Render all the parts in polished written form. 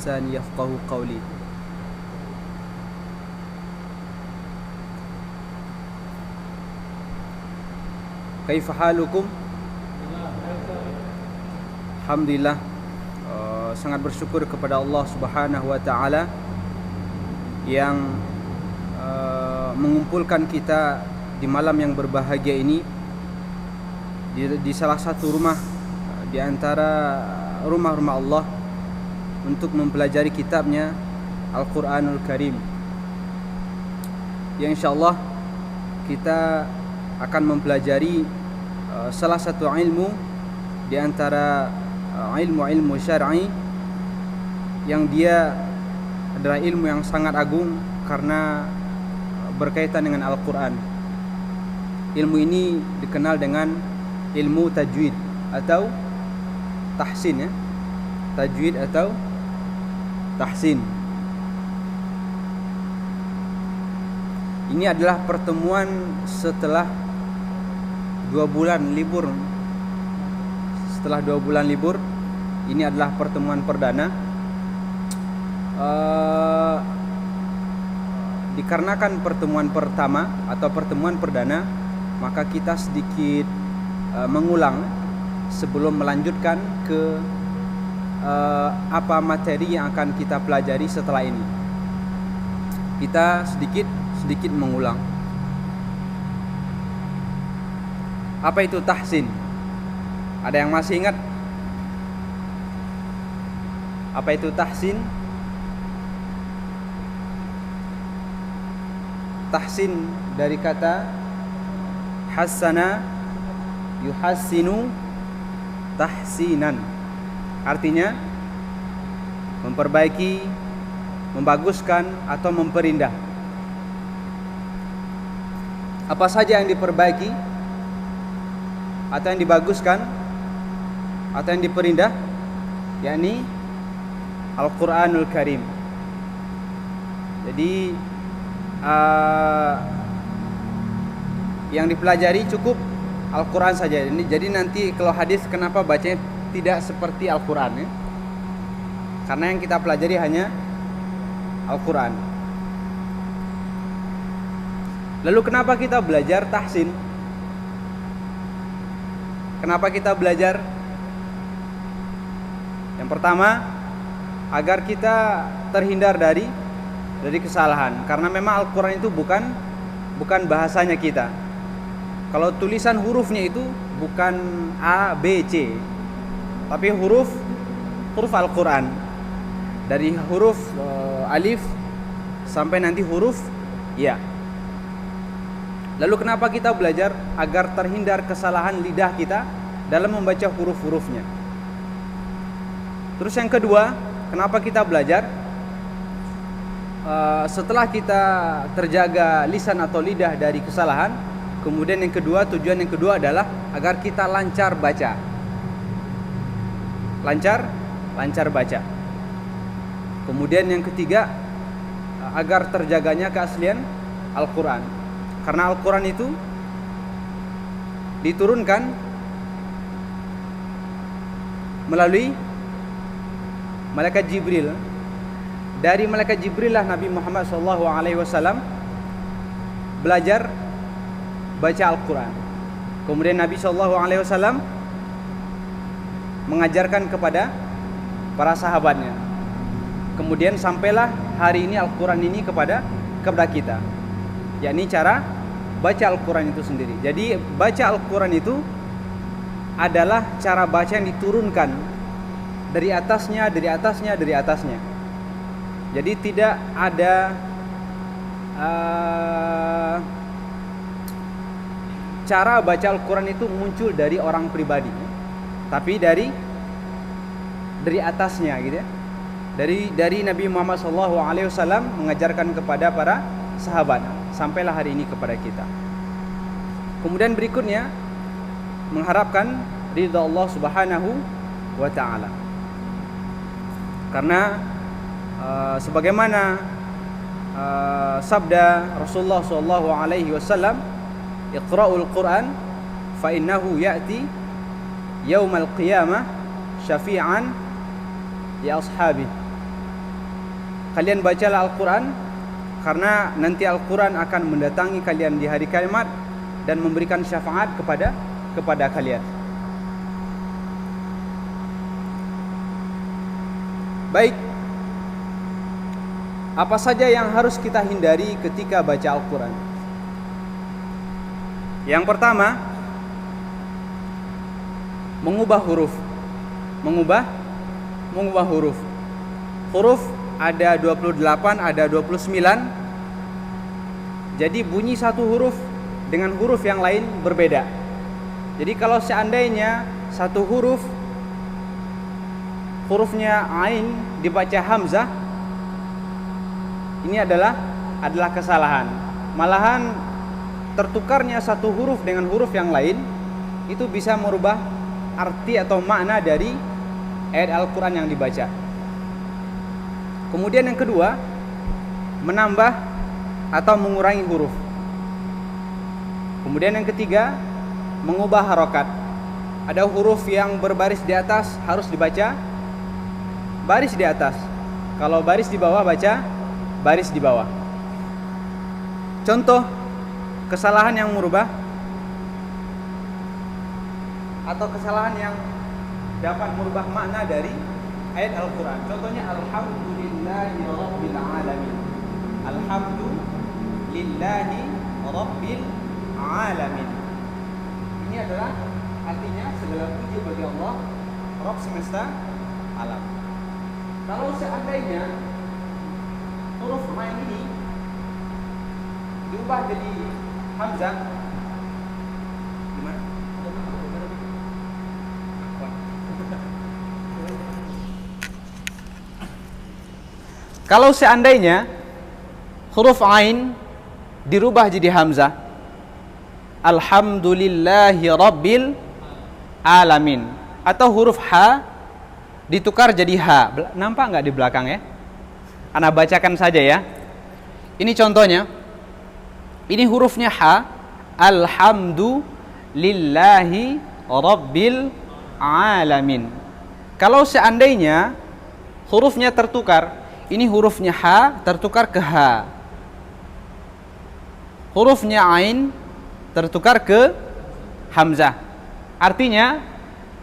lisani yafqahu qawli. Kaifa halukum? Alhamdulillah, sangat bersyukur kepada Allah Subhanahu wa taala yang mengumpulkan kita di malam yang berbahagia ini di salah satu rumah di antara rumah-rumah Allah untuk mempelajari kitabnya Al-Quranul Karim, yang insyaallah kita akan mempelajari salah satu ilmu di antara ilmu-ilmu syar'i yang dia adalah ilmu yang sangat agung karena berkaitan dengan Al-Quran. Ilmu ini dikenal dengan ilmu tajwid atau tahsin, ya. Tajwid atau tahsin. Ini adalah pertemuan setelah 2 bulan libur. Setelah 2 bulan libur, ini adalah pertemuan perdana. Dikarenakan pertemuan pertama atau pertemuan perdana, maka kita sedikit mengulang sebelum melanjutkan ke apa materi yang akan kita pelajari setelah ini. Kita sedikit mengulang. Apa itu tahsin? Ada yang masih ingat? Apa itu tahsin? Tahsin dari kata hassana yuhassinu tahsinan. Artinya memperbaiki, membaguskan atau memperindah. Apa saja yang diperbaiki atau yang dibaguskan atau yang diperindah, yakni Al-Quranul Karim. Jadi yang dipelajari cukup Al-Quran saja. Jadi nanti kalau hadis kenapa bacanya tidak seperti Al-Quran, ya? Karena yang kita pelajari hanya Al-Quran. Lalu kenapa kita belajar tahsin? Kenapa kita belajar? Yang pertama, agar kita terhindar dari kesalahan. Karena memang Al-Quran itu bukan bahasanya kita. Kalau tulisan hurufnya itu bukan A, B, C, tapi huruf Al-Quran. Dari huruf alif sampai nanti huruf ya. Lalu kenapa kita belajar? Agar terhindar kesalahan lidah kita dalam membaca huruf-hurufnya. Terus yang kedua, kenapa kita belajar? Setelah kita terjaga lisan atau lidah dari kesalahan, kemudian tujuan yang kedua adalah agar kita lancar baca. Lancar baca. Kemudian yang ketiga, agar terjaganya keaslian Al-Quran. Karena Al-Quran itu diturunkan melalui malaikat Jibril. Dari malaikat Jibril lah Nabi Muhammad SAW belajar baca Al-Quran. Kemudian Nabi SAW mengajarkan kepada para sahabatnya. Kemudian sampailah hari ini Al-Quran ini kepada kita, yakni cara baca Al-Quran itu sendiri. Jadi baca Al-Quran itu adalah cara baca yang diturunkan dari atasnya. Jadi tidak ada cara baca Al-Quran itu muncul dari orang pribadi, tapi dari atasnya, gitu ya. Dari Nabi Muhammad SAW mengajarkan kepada para sahabat, sampailah hari ini kepada kita. Kemudian berikutnya mengharapkan ridha Allah Subhanahu wa taala. Karena sebagaimana sabda Rasulullah SAW, Iqra'ul Quran fa innahu ya'ti yaumal qiyamah syafi'an li ashabi. kalian bacalah Al-Quran, karena nanti Al-Quran akan mendatangi kalian di hari kiamat dan memberikan syafaat kepada kalian. Baik, apa saja yang harus kita hindari ketika baca Al-Quran? Yang pertama, mengubah huruf. Mengubah huruf. Huruf ada 28, ada 29. Jadi bunyi satu huruf dengan huruf yang lain berbeda. Jadi kalau seandainya satu hurufnya ain dibaca hamzah, ini adalah kesalahan. Malahan tertukarnya satu huruf dengan huruf yang lain itu bisa merubah arti atau makna dari ayat Al-Quran yang dibaca. Kemudian yang kedua, menambah atau mengurangi huruf. Kemudian yang ketiga, mengubah harokat. Ada huruf yang berbaris di atas harus dibaca baris di atas. Kalau baris di bawah, baca baris di bawah. Contoh kesalahan yang merubah atau kesalahan yang dapat merubah makna dari ayat Al-Quran. Contohnya alhamdulillahi rabbil alamin. Alhamdulillahi rabbil alamin. Ini adalah artinya segala puji bagi Allah, Rabb semesta alam. Kalau seandainya huruf ain ini diubah jadi hamzah, gimana? Kalau seandainya huruf ain dirubah jadi hamzah, alhamdulillahi rabbil alamin, atau huruf ha ditukar jadi ha. Nampak nggak di belakang ya? Ana bacakan saja ya. Ini contohnya. Ini hurufnya ha, alhamdulillahi rabbil alamin. Kalau seandainya hurufnya tertukar, ini hurufnya ha tertukar ke ha, hurufnya ain tertukar ke hamzah, artinya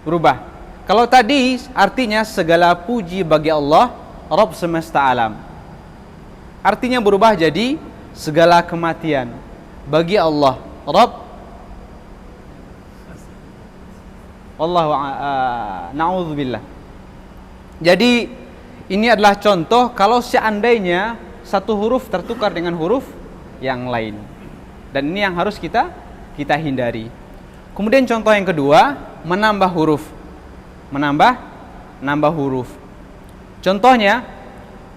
berubah. Kalau tadi artinya segala puji bagi Allah, Rabb semesta alam, artinya berubah jadi segala kematian bagi Allah, Rabb. Wallahu na'udzubillah. Jadi ini adalah contoh kalau seandainya satu huruf tertukar dengan huruf yang lain. Dan ini yang harus kita hindari. Kemudian contoh yang kedua, menambah huruf. Menambah huruf. Contohnya,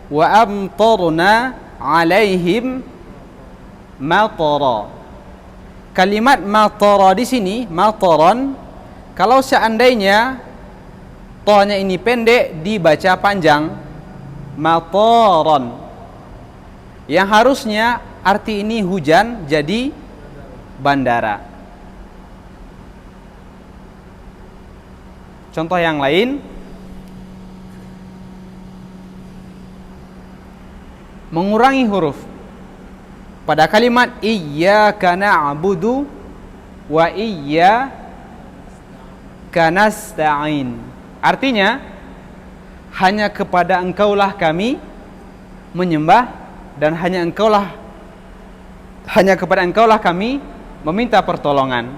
wa amtarna alaihim matara. Kalimat matara di sini, mataron, kalau seandainya tohnya ini pendek dibaca panjang, mataron. Yang harusnya arti ini hujan jadi bandara. Contoh yang lain, mengurangi huruf. Pada kalimat iyyaka na'budu wa iyyaka nasta'in. Artinya hanya kepada Engkaulah kami menyembah dan hanya kepada Engkaulah kami meminta pertolongan.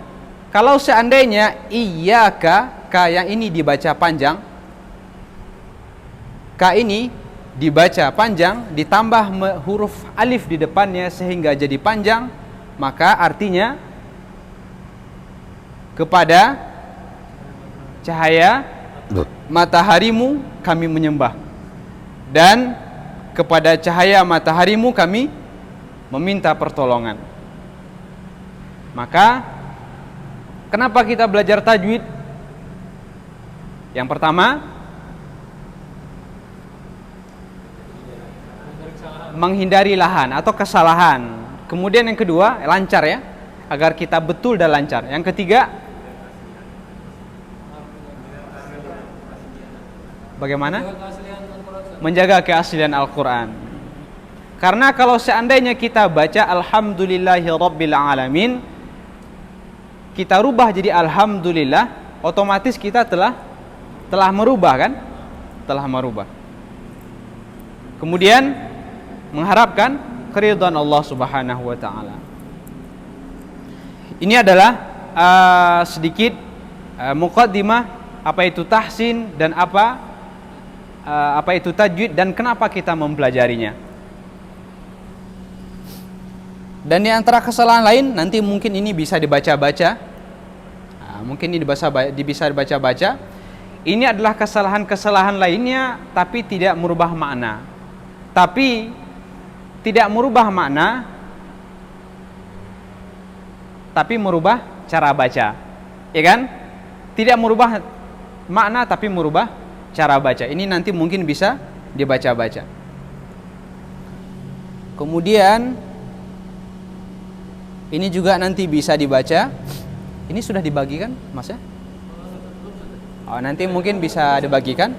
Kalau seandainya iyyaka, ka yang ini dibaca panjang, ka ini dibaca panjang ditambah huruf alif di depannya sehingga jadi panjang, maka artinya kepada cahaya mataharimu kami menyembah dan kepada cahaya mataharimu kami meminta pertolongan. Maka kenapa kita belajar tajwid? Yang pertama, menghindari lahan atau kesalahan. Kemudian yang kedua, lancar ya, agar kita betul dan lancar. Yang ketiga, bagaimana? Menjaga keaslian Al-Quran. Karena kalau seandainya kita baca alhamdulillahirabbil alamin, kita rubah jadi alhamdulillah, otomatis kita telah merubah kan? Telah merubah. Kemudian mengharapkan keridhaan Allah Subhanahu wa taala. Ini adalah sedikit muqaddimah apa itu tahsin dan apa itu tajwid dan kenapa kita mempelajarinya. Dan di antara kesalahan lain nanti mungkin ini bisa dibaca-baca. Mungkin ini bisa dibaca-baca. Ini adalah kesalahan-kesalahan lainnya tapi tidak merubah makna. Tapi tidak merubah makna tapi merubah cara baca. Ya kan? Tidak merubah makna tapi merubah cara baca. Ini nanti mungkin bisa dibaca-baca. Kemudian ini juga nanti bisa dibaca. Ini sudah dibagikan, Mas ya? Oh, nanti mungkin bisa dibagikan.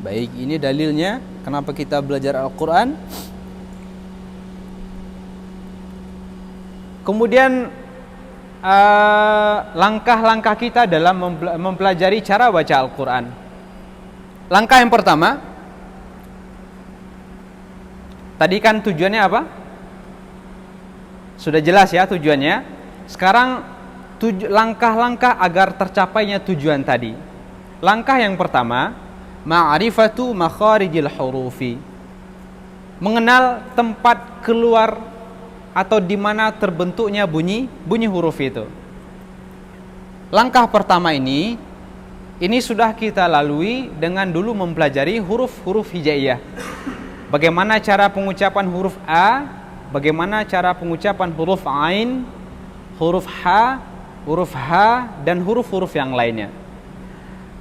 Baik, ini dalilnya kenapa kita belajar Al-Quran. Kemudian langkah-langkah kita dalam mempelajari cara baca Al-Quran. Langkah yang pertama, tadi kan tujuannya apa? Sudah jelas ya tujuannya. Sekarang langkah-langkah agar tercapainya tujuan tadi. Langkah yang pertama, ma'rifatu makharijil hurufi. Mengenal tempat keluar atau di mana terbentuknya bunyi huruf itu. Langkah pertama ini sudah kita lalui dengan dulu mempelajari huruf-huruf hijaiyah. Bagaimana cara pengucapan huruf A, bagaimana cara pengucapan huruf Ain, huruf H, dan huruf-huruf yang lainnya.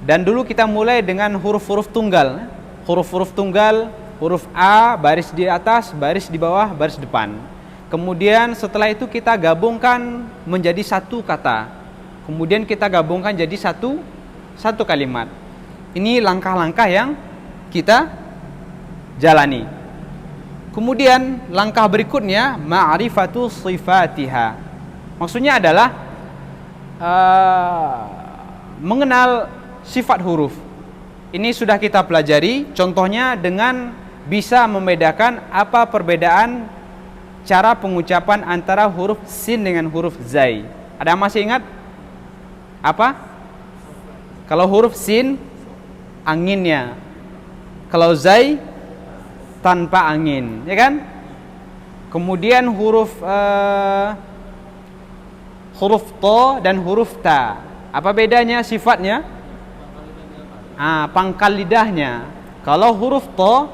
Dan dulu kita mulai dengan huruf-huruf tunggal. Huruf-huruf tunggal, huruf A, baris di atas, baris di bawah, baris depan. Kemudian setelah itu kita gabungkan menjadi satu kata. Kemudian kita gabungkan jadi satu kalimat. Ini langkah-langkah yang kita jalani. Kemudian langkah berikutnya ma'rifatu sifatiha. Maksudnya adalah mengenal sifat huruf. Ini sudah kita pelajari. Contohnya dengan bisa membedakan apa perbedaan cara pengucapan antara huruf sin dengan huruf zai. Ada yang masih ingat? Apa? Kalau huruf sin anginnya, kalau zai tanpa angin, ya kan? Kemudian huruf to dan huruf ta. Apa bedanya sifatnya? Pangkal lidahnya. Kalau huruf to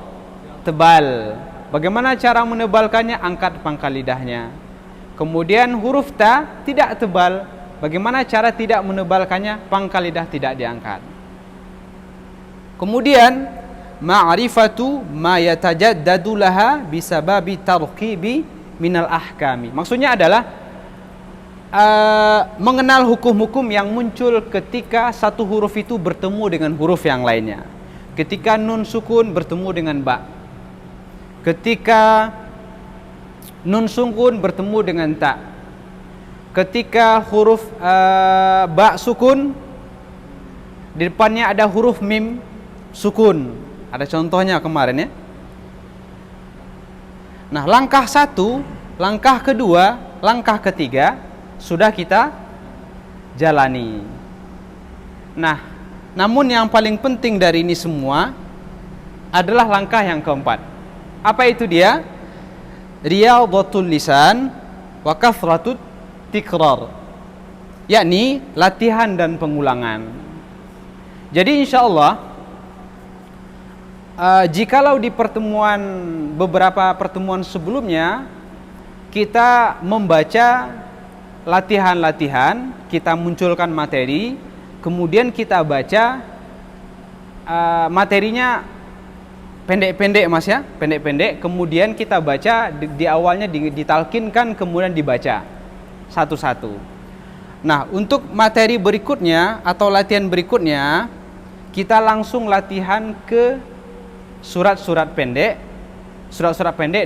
tebal. Bagaimana cara menebalkannya? Angkat pangkal lidahnya. Kemudian huruf ta tidak tebal. Bagaimana cara tidak menebalkannya? Pangkal lidah tidak diangkat. Kemudian ma'rifatu ma yatajaddadu laha bisababi tarqibi minal ahkami. Maksudnya adalah mengenal hukum-hukum yang muncul ketika satu huruf itu bertemu dengan huruf yang lainnya. Ketika nun sukun bertemu dengan ba. Ketika nun sukun bertemu dengan ta. Ketika huruf ba sukun, di depannya ada huruf mim sukun. Ada contohnya kemarin ya. Nah, langkah satu, langkah kedua, langkah ketiga sudah kita jalani. Nah, namun yang paling penting dari ini semua adalah langkah yang keempat. Apa itu dia? Riyadhatul lisan wa kathratut tikrar. Yakni latihan dan pengulangan. Jadi insyaallah jikalau di beberapa pertemuan sebelumnya kita membaca latihan-latihan, kita munculkan materi, kemudian kita baca materinya pendek-pendek Mas ya, pendek-pendek, kemudian kita baca di awalnya ditalkinkan, kemudian dibaca satu-satu. Nah, untuk materi berikutnya atau latihan berikutnya kita langsung latihan ke surat-surat pendek,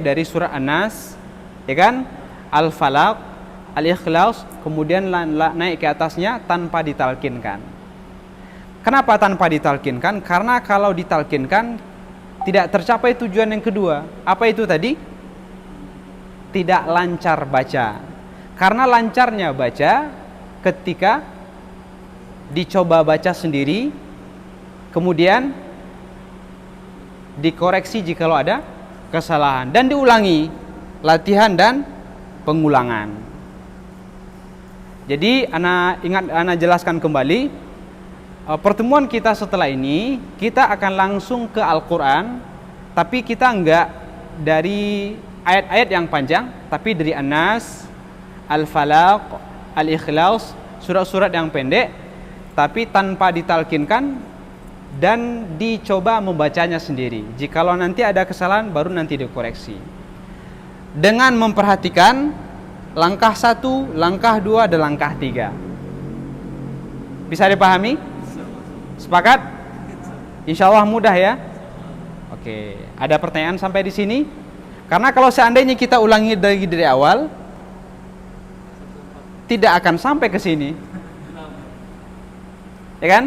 dari surat An-Nas, ya kan? Al-Falaq, Al-Ikhlas, kemudian naik ke atasnya tanpa ditalkinkan. Kenapa tanpa ditalkinkan? Karena kalau ditalkinkan tidak tercapai tujuan yang kedua. Apa itu tadi? Tidak lancar baca. Karena lancarnya baca ketika dicoba baca sendiri, kemudian dikoreksi jikalau ada kesalahan dan diulangi, latihan dan pengulangan. Jadi ana jelaskan kembali, pertemuan kita setelah ini kita akan langsung ke Al-Qur'an, tapi kita enggak dari ayat-ayat yang panjang, tapi dari An-Nas, Al-Falaq, Al-Ikhlas, surat-surat yang pendek tapi tanpa ditalkinkan dan dicoba membacanya sendiri. Jikalau nanti ada kesalahan baru nanti dikoreksi. Dengan memperhatikan langkah 1, langkah 2 dan langkah 3. Bisa dipahami? Sepakat? Insya Allah mudah ya. Oke, ada pertanyaan sampai di sini? Karena kalau seandainya kita ulangi dari awal, tidak akan sampai ke sini, ya kan?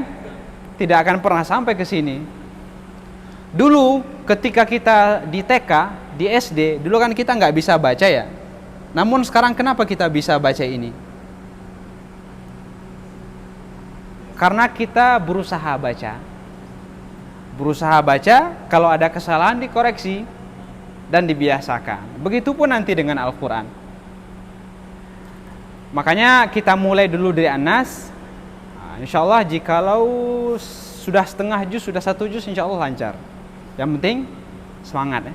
Tidak akan pernah sampai ke sini. Dulu ketika kita di TK, di SD, dulu kan kita nggak bisa baca ya. Namun sekarang kenapa kita bisa baca ini? Karena kita berusaha baca. Berusaha baca, kalau ada kesalahan dikoreksi dan dibiasakan. Begitupun nanti dengan Al-Quran. Makanya kita mulai dulu dari An-Nas. Insya Allah jikalau sudah setengah juz, sudah 1 juz, insya Allah lancar. Yang penting semangat ya.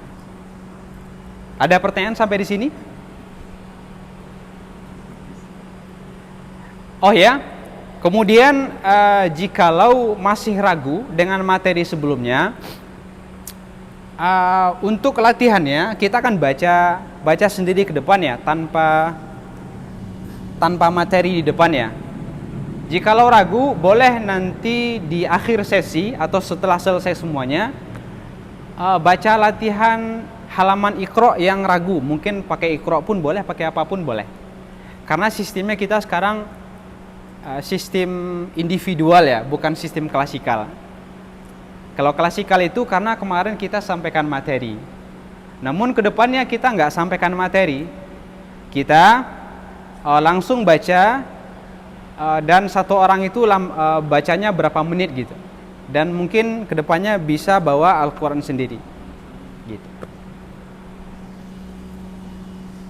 Ada pertanyaan sampai di sini? Oh ya, kemudian jikalau masih ragu dengan materi sebelumnya, untuk latihannya kita akan baca sendiri ke depan ya, tanpa materi di depannya. Jikalau ragu, boleh nanti di akhir sesi atau setelah selesai semuanya, baca latihan halaman Iqra yang ragu. Mungkin pakai Iqra pun boleh, pakai apapun boleh. Karena sistemnya kita sekarang sistem individual ya, bukan sistem klasikal. Kalau klasikal itu karena kemarin kita sampaikan materi. Namun kedepannya kita nggak sampaikan materi. Kita langsung baca, dan satu orang itu bacanya berapa menit gitu, dan mungkin kedepannya bisa bawa Al-Quran sendiri gitu.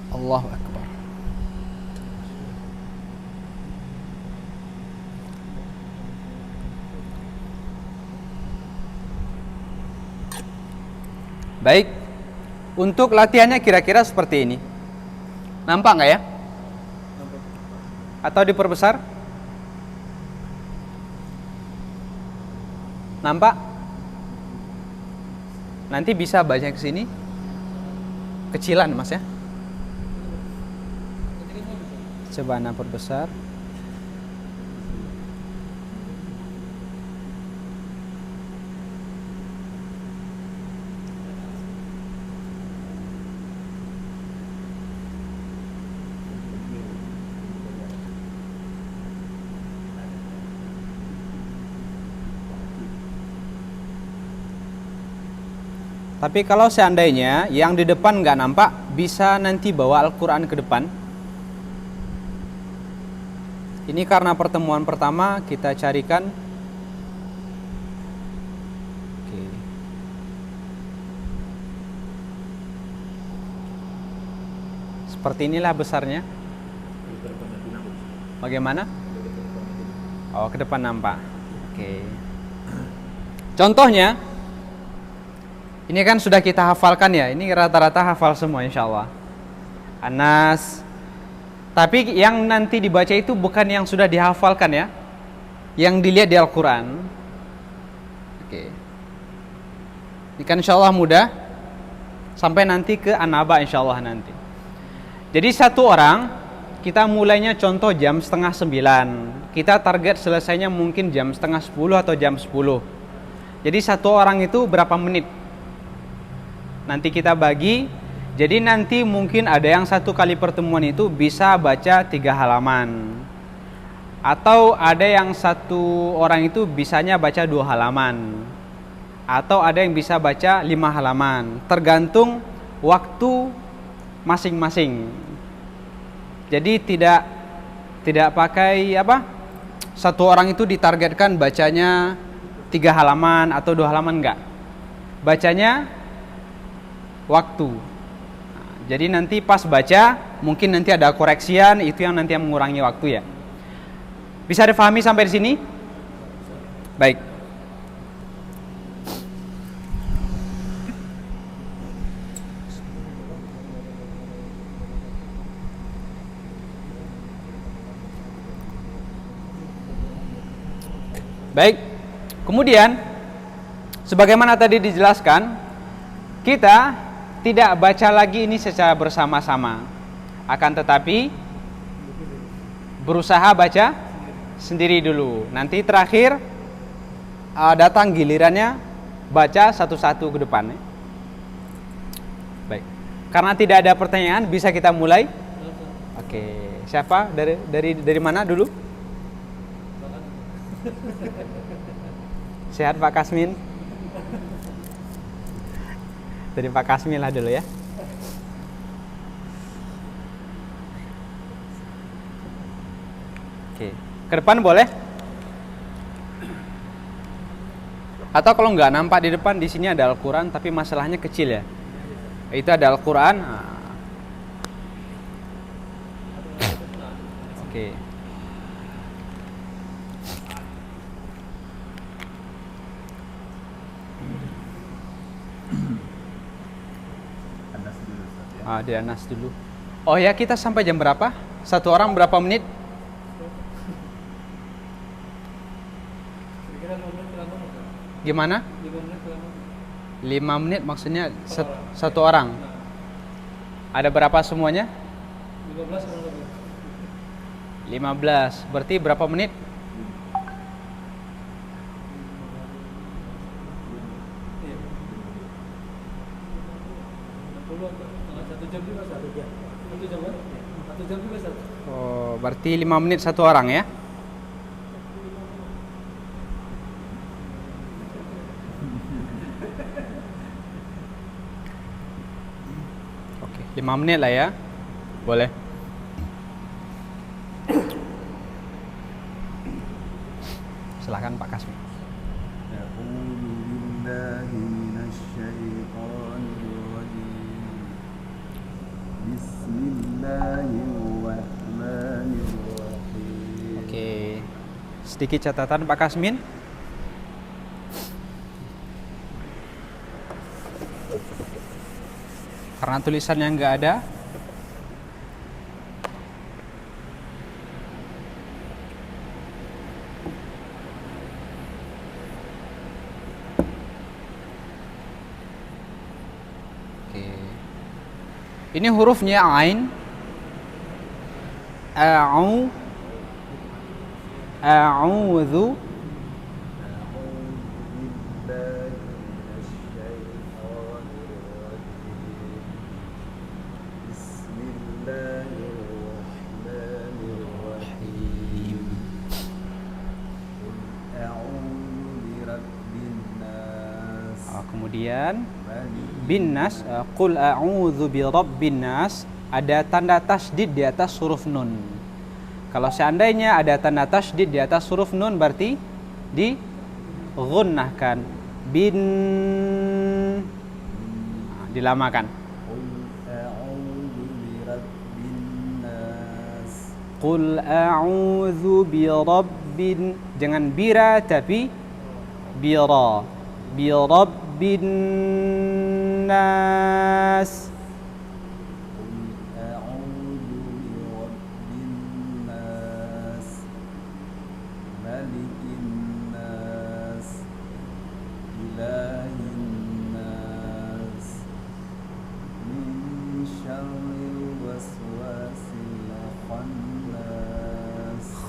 Allahu Akbar. Baik, untuk latihannya kira-kira seperti ini. Nampak nggak ya? Atau diperbesar? Nampak? Nanti bisa baca ke sini. Kecilan Mas ya. Coba Anda perbesar. Tapi kalau seandainya yang di depan nggak nampak, bisa nanti bawa Al-Quran ke depan. Ini karena pertemuan pertama kita carikan. Oke. Seperti inilah besarnya. Bagaimana? Oh, ke depan nampak. Oke. Contohnya, ini kan sudah kita hafalkan ya. Ini rata-rata hafal semua insya Allah. An-Nas. Tapi yang nanti dibaca itu bukan yang sudah dihafalkan ya, yang dilihat di Al-Quran. Oke. Ini kan insya Allah mudah. Sampai nanti ke An-Naba insya Allah nanti. Jadi satu orang, kita mulainya contoh jam 8:30. Kita target selesainya mungkin jam 9:30 atau jam 10. Jadi satu orang itu berapa menit? Nanti kita bagi. Jadi nanti mungkin ada yang satu kali pertemuan itu bisa baca 3 halaman. Atau ada yang satu orang itu bisanya baca 2 halaman. Atau ada yang bisa baca 5 halaman. Tergantung waktu masing-masing. Jadi tidak pakai satu orang itu ditargetkan bacanya 3 halaman atau 2 halaman, enggak. Bacanya waktu. Jadi nanti pas baca mungkin nanti ada koreksian, itu yang nanti yang mengurangi waktu ya. Bisa difahami sampai di sini? Baik. Baik. Kemudian sebagaimana tadi dijelaskan, kita tidak baca lagi ini secara bersama-sama. Akan tetapi berusaha baca sendiri dulu. Nanti terakhir datang gilirannya baca satu-satu ke depan. Baik. Karena tidak ada pertanyaan, bisa kita mulai. Oke. Siapa dari mana dulu? Sehat Pak Kasmin? Dari Pak Kasmin lah dulu ya. Oke. Ke depan boleh? Atau kalau nggak nampak di depan, di sini ada Al-Quran tapi masalahnya kecil ya. Itu ada Al-Quran. Oke. Di Anas dulu. Oh ya, kita sampai jam berapa? Satu orang berapa menit? Gimana? 5 menit maksudnya satu orang. Ada berapa semuanya? 15. Berarti berapa menit? Oh, berarti 5 menit satu orang ya? Oke, 5 menit lah ya. Boleh. Silakan Pak Kasmi. Oke. Sedikit catatan Pak Kasmin. Karena tulisannya nggak ada. Oke. Ini hurufnya ain. A'udzu. Kemudian binnas, qul a'udzu birabbin nas, ada tanda tasydid di atas huruf nun. Kalau seandainya ada tanda tasydid di atas huruf nun berarti di gunnahkan. Bin, dilamakan. Qul a'udzu birabbin, jangan bira tapi bira. Birabbin nas.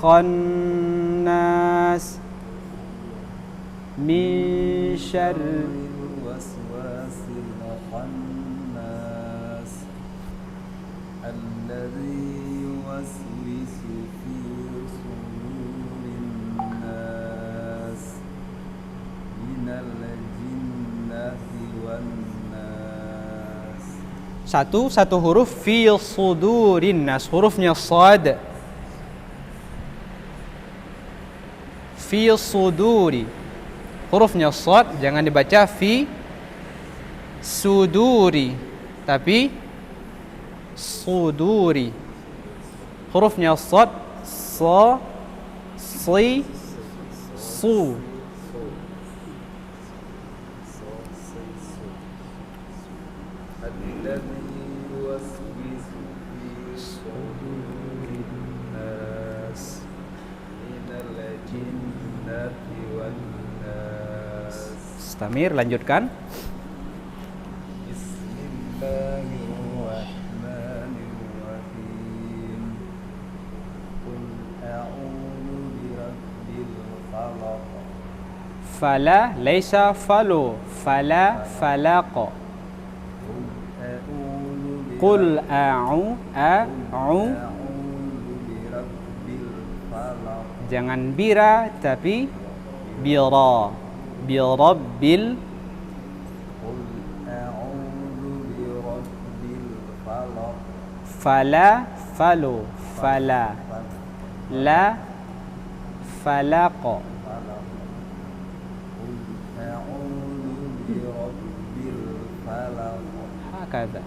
Khannas min syarri waswasil khannas. الذي يوسوس في صدور الناس من الجنة والناس. Satu huruf fi sudurin nas, hurufnya sad. Fi suduri, hurufnya sad, jangan dibaca fi suduri, tapi suduri. Hurufnya sad, sa, si, su. الذي يوسوس في صدور الناس من الجنة والناس. Istamir, lanjutkan. بسم الله الرحمن الرحيم. قل أعوذ برب الفلق. Fala laisa falu, fala falaq. Qul a'u أعوذ برب الفلق. jangan bira tapi bira. Birabbil قل أعوذ برب الفلق. fala falu, fala la falaq. قل أعوذ برب الفلق. Hakadha.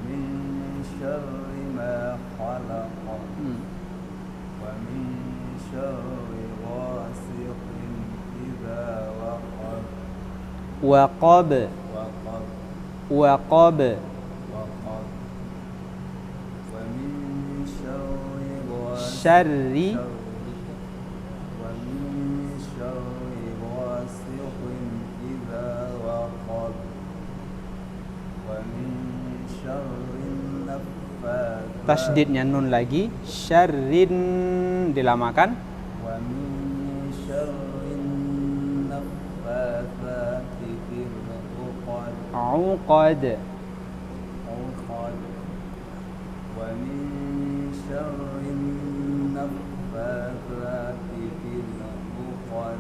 من شر ما خلق ومن شر غاسق إذا وقب. Waqab, waqab. ومن شر غاسق. Syarri ومن شر غاسق إذا وقب. ومن شر النفاثات. tasydidnya nun lagi, syarrin dilamakan. ومن شر النفاثات في العقد. Uqad, ومن شر النفاثات في العقد.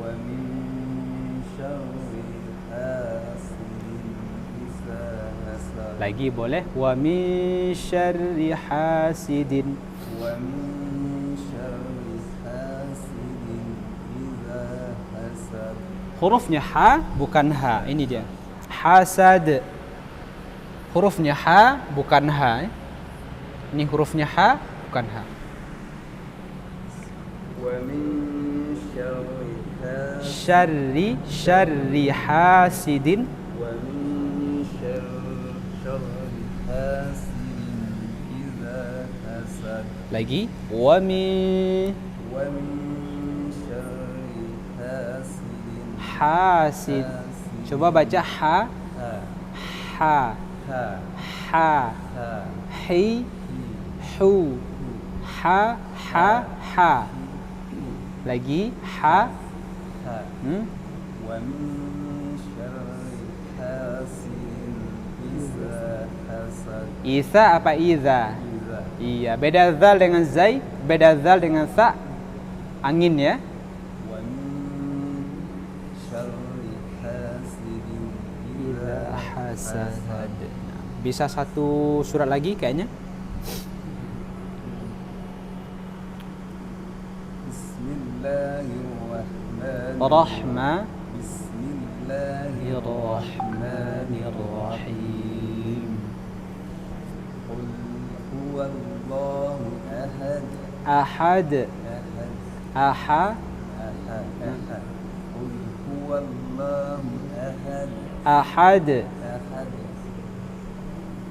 ومن شر حاسد إذا حسد. lagi boleh. Wa min syarri hasidin. ومن شر حاسد إذا حسد. Hurufnya ha bukan ha, ini dia. Hasad. Hurufnya ha bukan ha. Ini hurufnya ha bukan ha. ومن شر حاسد. Syarri hasidin. ومن شر حاسد إذا حسد. Lagi. Wa min ومن شر حاسد. hasid. Coba baca ha, ha, ها ha, ها hi, hu, ha, ha. Lagi ha. ها. Hmm? ومن شر حاسد إذا حسد. Isa apa iza? إذا. Iya, beda zal dengan zai, beda zal dengan sa. Angin ya. ومن شر حاسد إذا Hasad. حسد. Bisa satu surat lagi kayaknya. بسم الله الرحمن Rahma بسم الله الرحمن الرحيم. قل هو الله أحد. ahad, أحد aha, أحد أحد. قل هو الله أحد. ahad, أحد.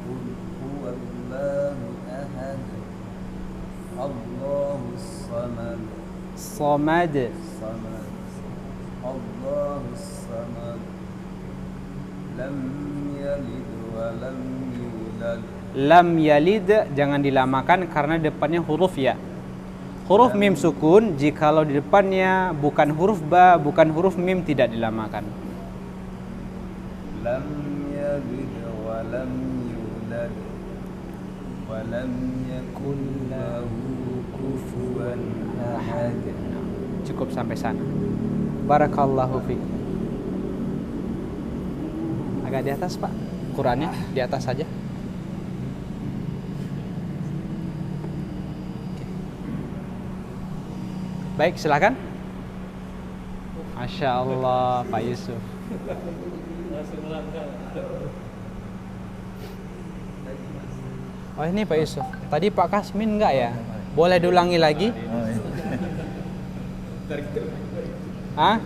قل هو الله أحد. الله الصمد. somad, الصمد. الله الصمد. لم يلد ولم يولد. lam yalid jangan dilamakan karena depannya huruf ya. Huruf mim sukun, jikalau di depannya bukan huruf ba, bukan huruf mim, tidak dilamakan. لم يلد ولم يولد. يولد ولم يكن له كفوا أحد. Cukup sampai sana. Barakallahu fiik. Agak di atas, Pak. Qurannya di atas saja. Baik, silakan. Masya Allah, Pak Yusuf. Oh ini Pak Yusuf. Tadi Pak Kasmin enggak ya? Boleh diulangi lagi? Hah?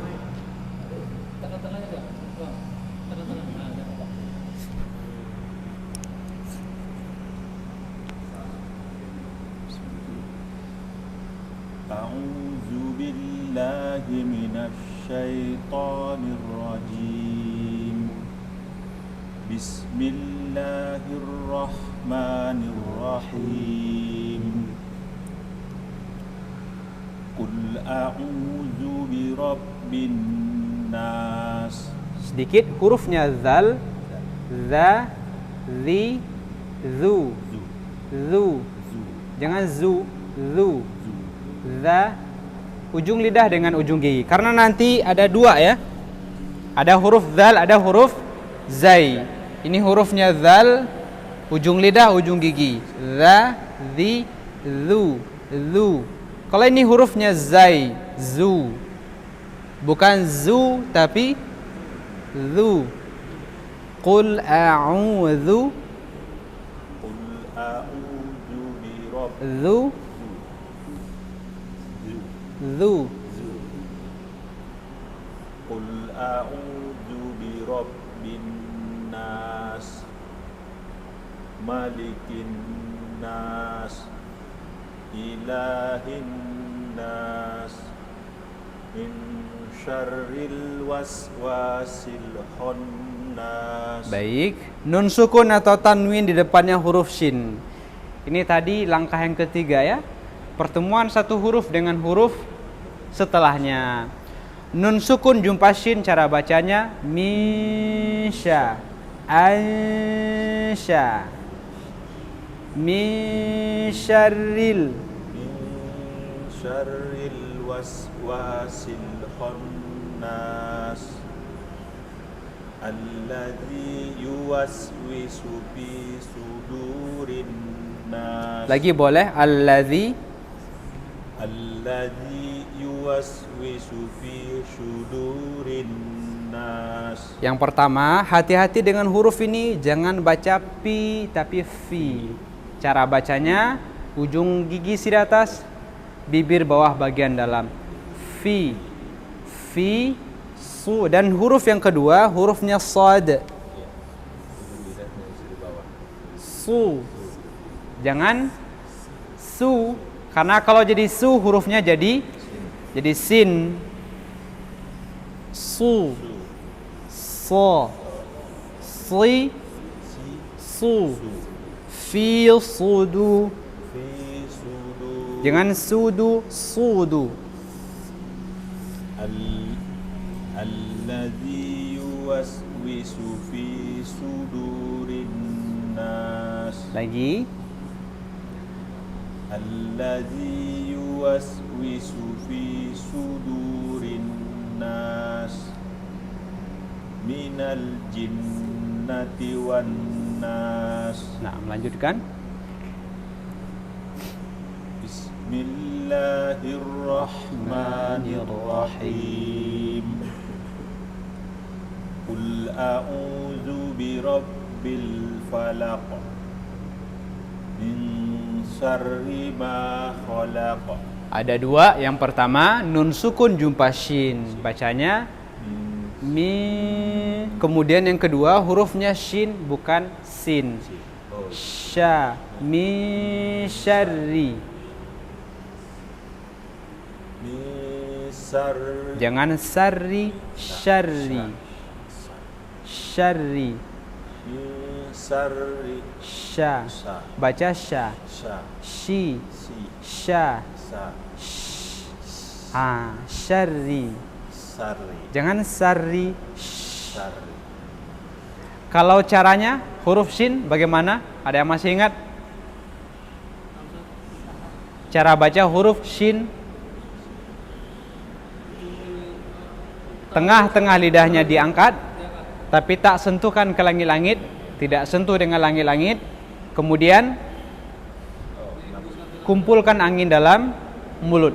A'udzu billahi minasy syaithanir rajim. Bismillahirrahmanirrahim. Qul a'udzu birabbin nas. Sedikit hurufnya zal, za, zi, zu, zu. Jangan zu, zu. Za, ujung lidah dengan ujung gigi. Karena nanti ada dua ya. Ada huruf zal, ada huruf zai. Ini hurufnya zal, ujung lidah, ujung gigi. Za, zi, zu, zu. Kalau ini hurufnya zai, zu. Bukan zu tapi zu. Qul a'udzu. Qul a'udzu birabbil Zu, zu. Qul a'udzu birabbin nas, malikin nas, ilahin nas, min syarril waswasil khannas. Baik, nun sukun atau tanwin di depannya huruf shin. Ini tadi langkah yang ketiga ya. Pertemuan satu huruf dengan huruf setelahnya. Nun sukun jumpa shin, cara bacanya misya, ansya, misyarril. Min syarril waswasil khannas, alladzi yuwaswisu fi sudurin nas. Lagi boleh allazi. Alladzi yuwaswisu fi sudurin nas. Yang pertama, hati-hati dengan huruf ini, jangan baca pi tapi fi. Cara bacanya ujung gigi di atas, bibir bawah bagian dalam. Fi, fi, su. Dan huruf yang kedua hurufnya sad. Su. Jangan su. Karena kalau jadi su hurufnya jadi sin. Su, so, si, su, fi, sudu. Fi sudur. Jangan sudu, sudu. Alladzi yuwaswisu fi sudurin nas. Lagi. Alladzi yuwaswisu fi sudurin nas, minal jinnati wan nas. Nah, melanjutkan. Bismillahirrahmanirrahim. Qul a'udzu birabbil falaq, min syarri ma khalaq. Ada dua. Yang pertama nun sukun jumpa shin, bacanya mi. Kemudian yang kedua hurufnya shin bukan sin. Sya, mi syarri. Jangan sarri, syarri. Syarri. Sarri. Sya. Baca sya. Shi. Sya. Syarri. Sarri. Jangan sarri. Sarri. Kalau caranya huruf shin bagaimana? Ada yang masih ingat? Cara baca huruf shin. Tengah-tengah lidahnya diangkat, tapi tak sentuhkan ke langit-langit, tidak sentuh dengan langit-langit. Kemudian kumpulkan angin dalam mulut.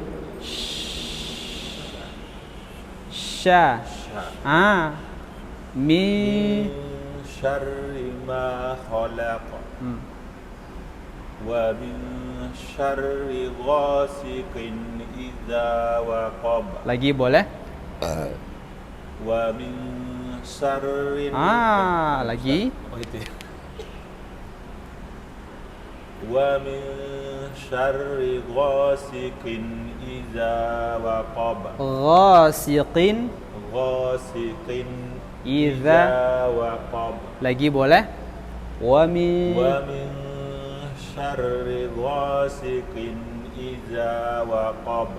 Sya. Min syarri ma khalaq. Wa min syarri ghasiqin idza waqab. Lagi boleh? Wa min syarri lagi. Oh itu ya. Wa min syarri ghasiqin idza waqab. Ghasiqin Ghasiqin idza waqab. Lagi boleh? Wa min syarri ghasiqin idza waqab.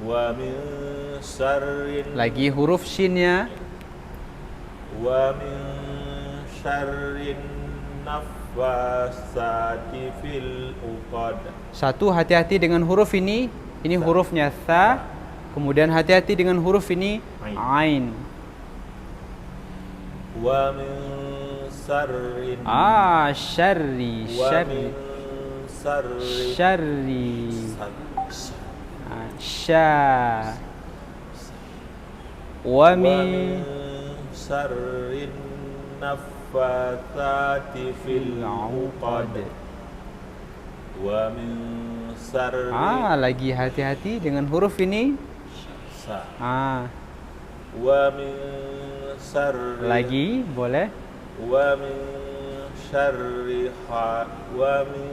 Wa min syarri Lagi huruf shinnya. wa min syarri naffasati fil uqad. Satu, hati-hati dengan huruf ini. Ini hurufnya tha. Kemudian hati-hati dengan huruf ini ain. Wa min syarri Syarri. wa Syarri. min syarri Syarri. Sya. Wa min syarri naffatsati fil uqad. Wa min syarri lagi hati-hati dengan huruf ini. wa min syarri Lagi boleh? wa min syarri wa min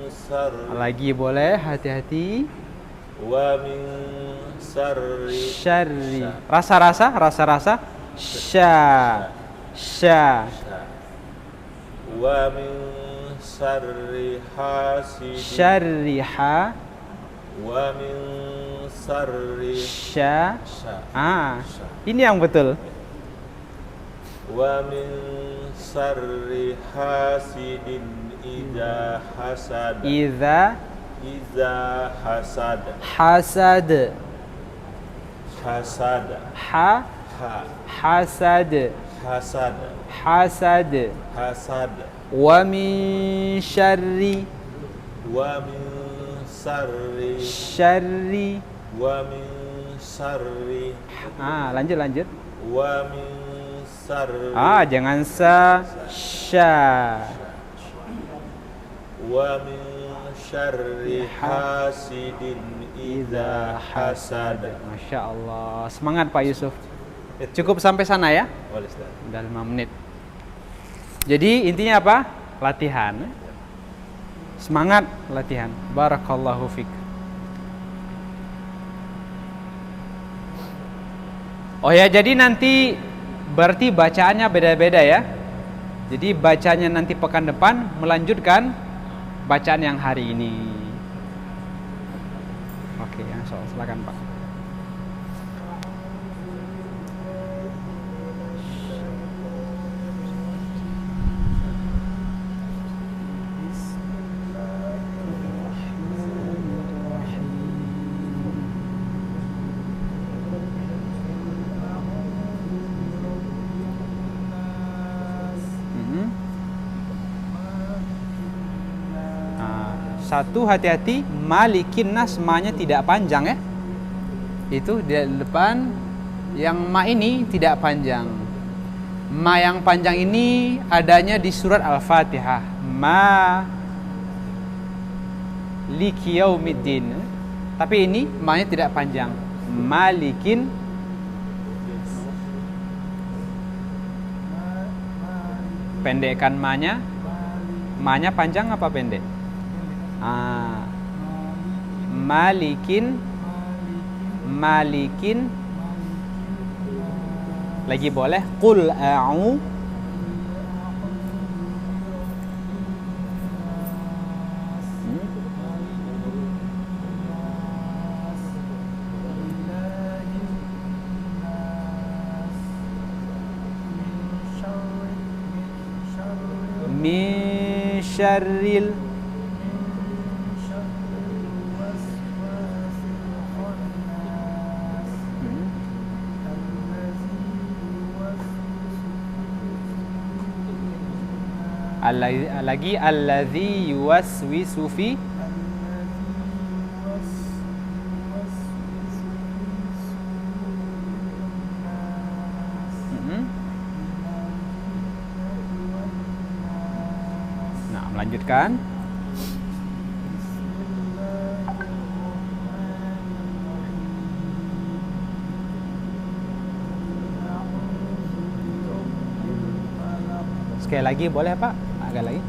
syarri Lagi boleh, hati-hati. wa min syarri Syarri. Rasa-rasa. Sya. wa min syarri hasidin Syarri ha. wa min syarri Sya. Ini yang betul. wa min syarri hasidin idza hasad. Idza hasad. hasad. Hasad. Hasad. Hasad. Hasad. Hasad. Wa min syarri. Wa min syarri. Syarri. Wa min syarri. Lanjut. Wa min syarri. Jangan sya. Wa min syarri hasidin idza hasad. Masya Allah. Semangat Pak Yusuf. Cukup sampai sana ya. Udah 5 menit. Jadi intinya apa? Latihan. Semangat latihan. Barakallahu fik. Oh ya, jadi nanti berarti bacaannya beda-beda ya. Jadi bacanya nanti pekan depan melanjutkan bacaan yang hari ini. Oke, ya, silakan Pak. Satu, hati-hati, malikin nas, ma-nya tidak panjang ya. Itu di depan, yang ma ini tidak panjang. Ma yang panjang ini adanya di surat Al-Fatihah. Ma liki yaumiddin. Tapi ini ma-nya tidak panjang. Malikin. Pendekkan ma-nya. Ma-nya panjang apa pendek? Malikin. Lagi boleh. Qul a'u. min syarril lagi allazi yuwaswisu fi Nah, melanjutkan. Sekali lagi boleh Pak? Agak lagi.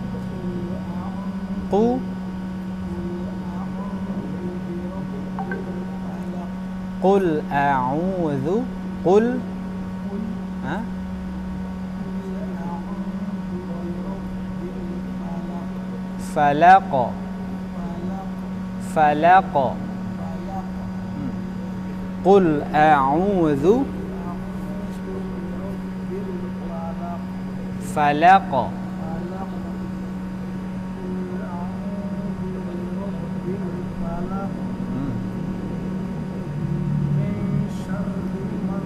Qul a'udzu qul falaq qul a'udzu falaq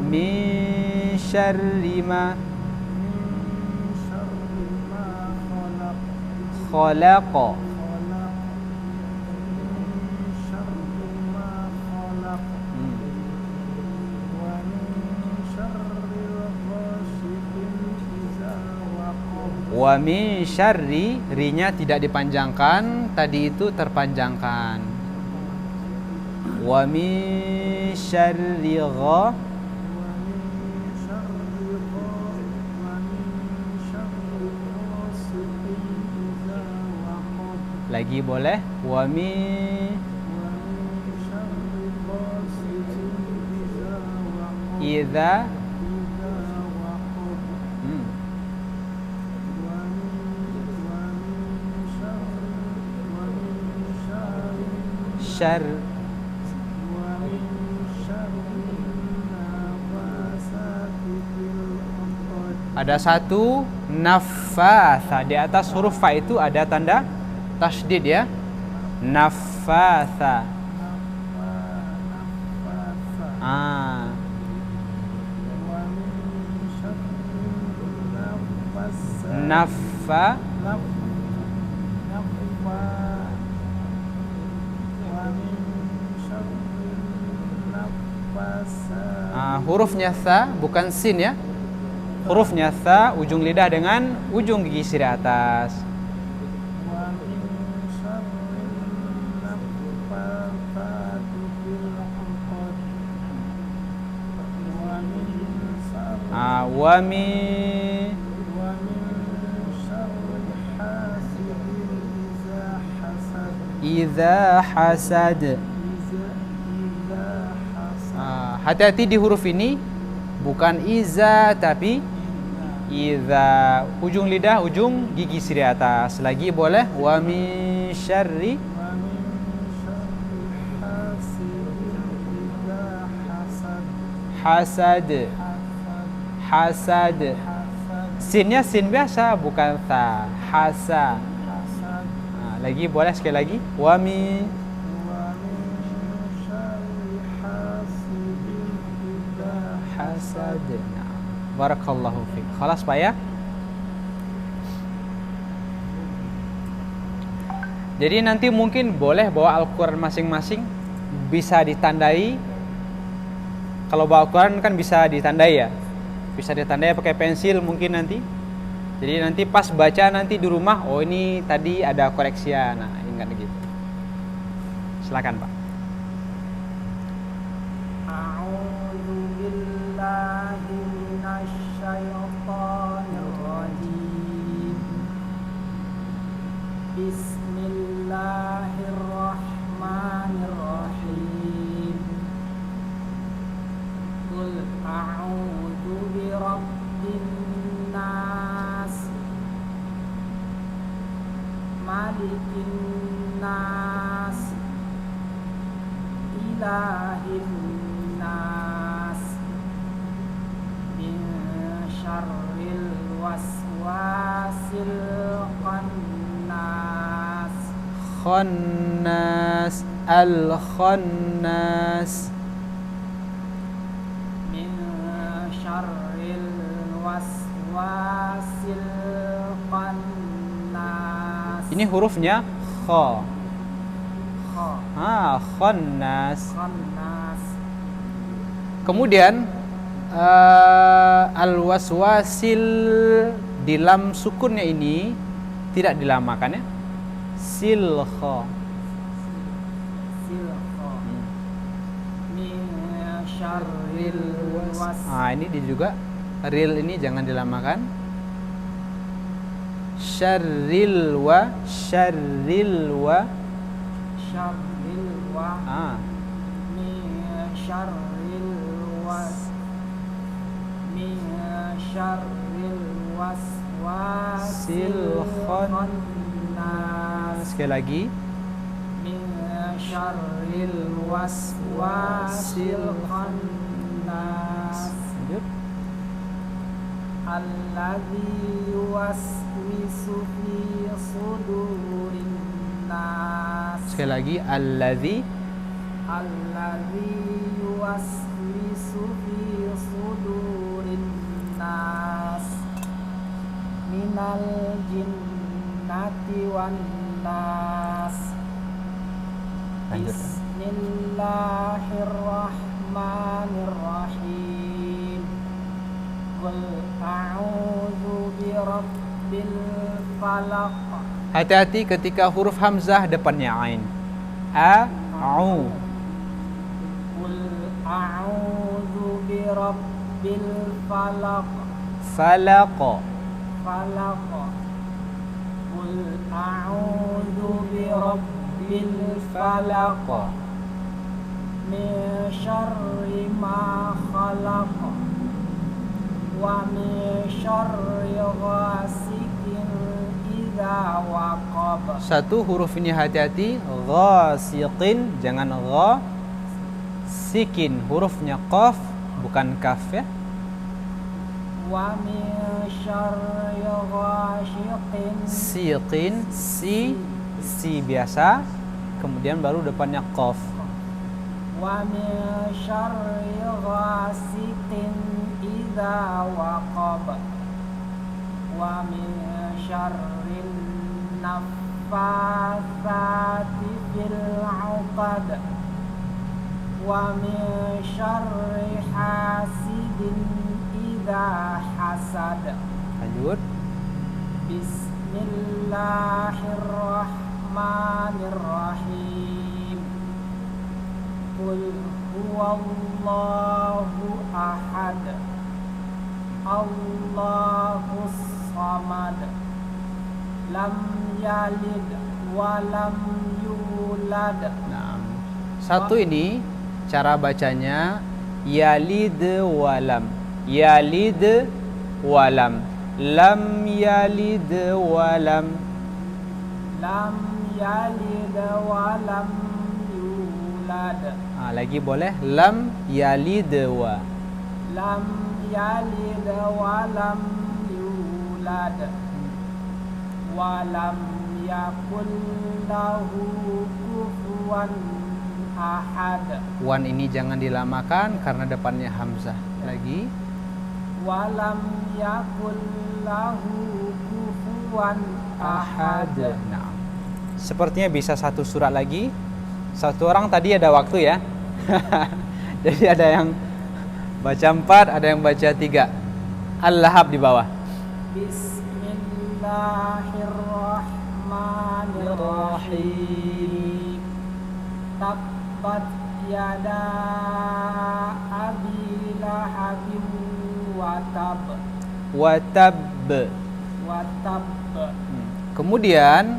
min syarri ma khalaq wa min syarri, rinya tidak dipanjangkan, tadi itu terpanjangkan. Wa min syarri lagi boleh. Wa min idza syar ada satu naffatha di atas huruf fa itu ada tanda tasydid ya. Naffatha. Naffa hurufnya tha bukan sin ya. Hurufnya tha ujung lidah dengan ujung gigi siri atas. Wa min idza hasad. Hati-hati di huruf ini, bukan iza tapi idza. Ujung lidah, ujung gigi siri atas. Lagi boleh. Wa min syarri hasad. Hasad. Sinnya sin biasa, bukan tha. Hasa. Lagi boleh sekali lagi. Wa min hasad. Barakallahu fiik. Khalas Pak ya. Jadi nanti mungkin boleh bawa Al-Quran masing-masing, bisa ditandai. Kalau bawa Al-Quran kan bisa ditandai ya. Bisa ditandai pakai pensil mungkin nanti. Jadi nanti pas baca nanti di rumah, oh ini tadi ada koreksian. Nah, ingat gitu. Silakan Pak. A'udzu billahi minasy syaithanir rajim. Bismillahirrahmanirrahim. Qul a'udzu birabbin nas, malikin nas, ilahin nas, min syarril waswasil khannas. Khannas. Al-khannas. Min syarril waswasil khannas. Ini hurufnya kha. Kha. Khannas. Khannas. Kemudian al-waswasil di lam sukunnya ini tidak dilamakan ya. Silkha. Silkha. Min syarril was. Ini dia juga ril ini jangan dilamakan. Syarril wa. Syarril wa. Min syarril was. Min syarril waswasil khannas. Sekali lagi. Min syarril waswasil khannas. Lanjut. Alladzi yuwaswisu fi sudurin nas. Sekali lagi. Alladzi yuwaswisu fi sudurin nas. Minal jinnati wan nas. Lanjut. Bismillahirrahmanirrahim. Qul a'udzu birabbil falaq. Hati-hati ketika huruf hamzah depannya ain. A'u. Qul a'udzu birabbil falaq. Falaq. Falaq. Qul a'udzu birabbil falaq. Min syarri ma khalaq. Wa min syarri ghasikin idza waqab. Satu huruf ini hati-hati. Ghasiqin, jangan gha. Sikin, hurufnya qaf bukan kaf ya. Wa min syarri ghasyiqin. Siqin, si biasa, kemudian baru depannya qaf. Wa min syarri ghasiqin idza waqab. Wa min syarrin naffatsati fil 'uqad. Wa min syarri hasidin idza hasad. Lanjut. Bismillahirrahmanirrahim. Qul huwallahu ahad. Allahus samad. Lam yalid wa lam yulad. Nah, satu ini cara bacanya yalid walam. Yalid walam. Lam yalid walam. Lam yalid wa lam yulad. Lagi boleh lam yalid wa. Lam yalid wa lam yulad. Wa lam yakul lahu kufuwan ahad. Wan ini jangan dilamakan karena depannya hamzah. Lagi. Wa lam yakul lahu kufuwan ahad. Nah, sepertinya bisa satu surat lagi. Satu orang tadi ada waktu ya. Jadi ada yang baca 4, ada yang baca 3. Al-Lahab di bawah. Bismillahirrahmanirrahim. Tabbat yada abi lahabin wa tab. Watab. Kemudian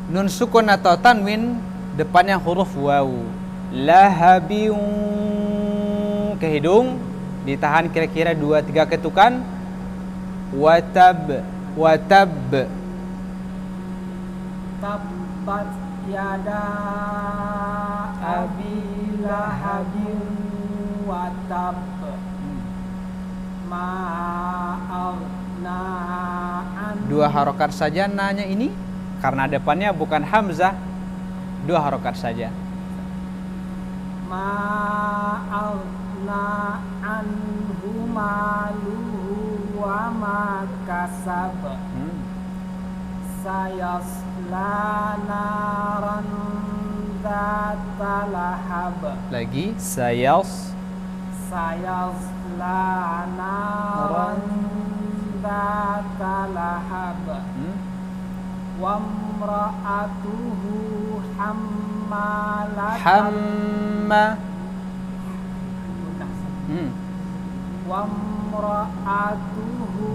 nun sukun atau tanwin depannya huruf waw. Lahabin ke hidung, ditahan kira-kira 2-3 ketukan. Watab. Tabbat yada abi lahabin wa tab. Ma aghna 2 harokat saja nanya ini karena depannya bukan hamzah, 2 harokat saja. Ma'alna anhu maluhu wa ma kasab sayasla naran dzata lahab. Lagi Sayasla naran dzata lahab. Wa imra'atuhu hammalatal wa imra'atuhu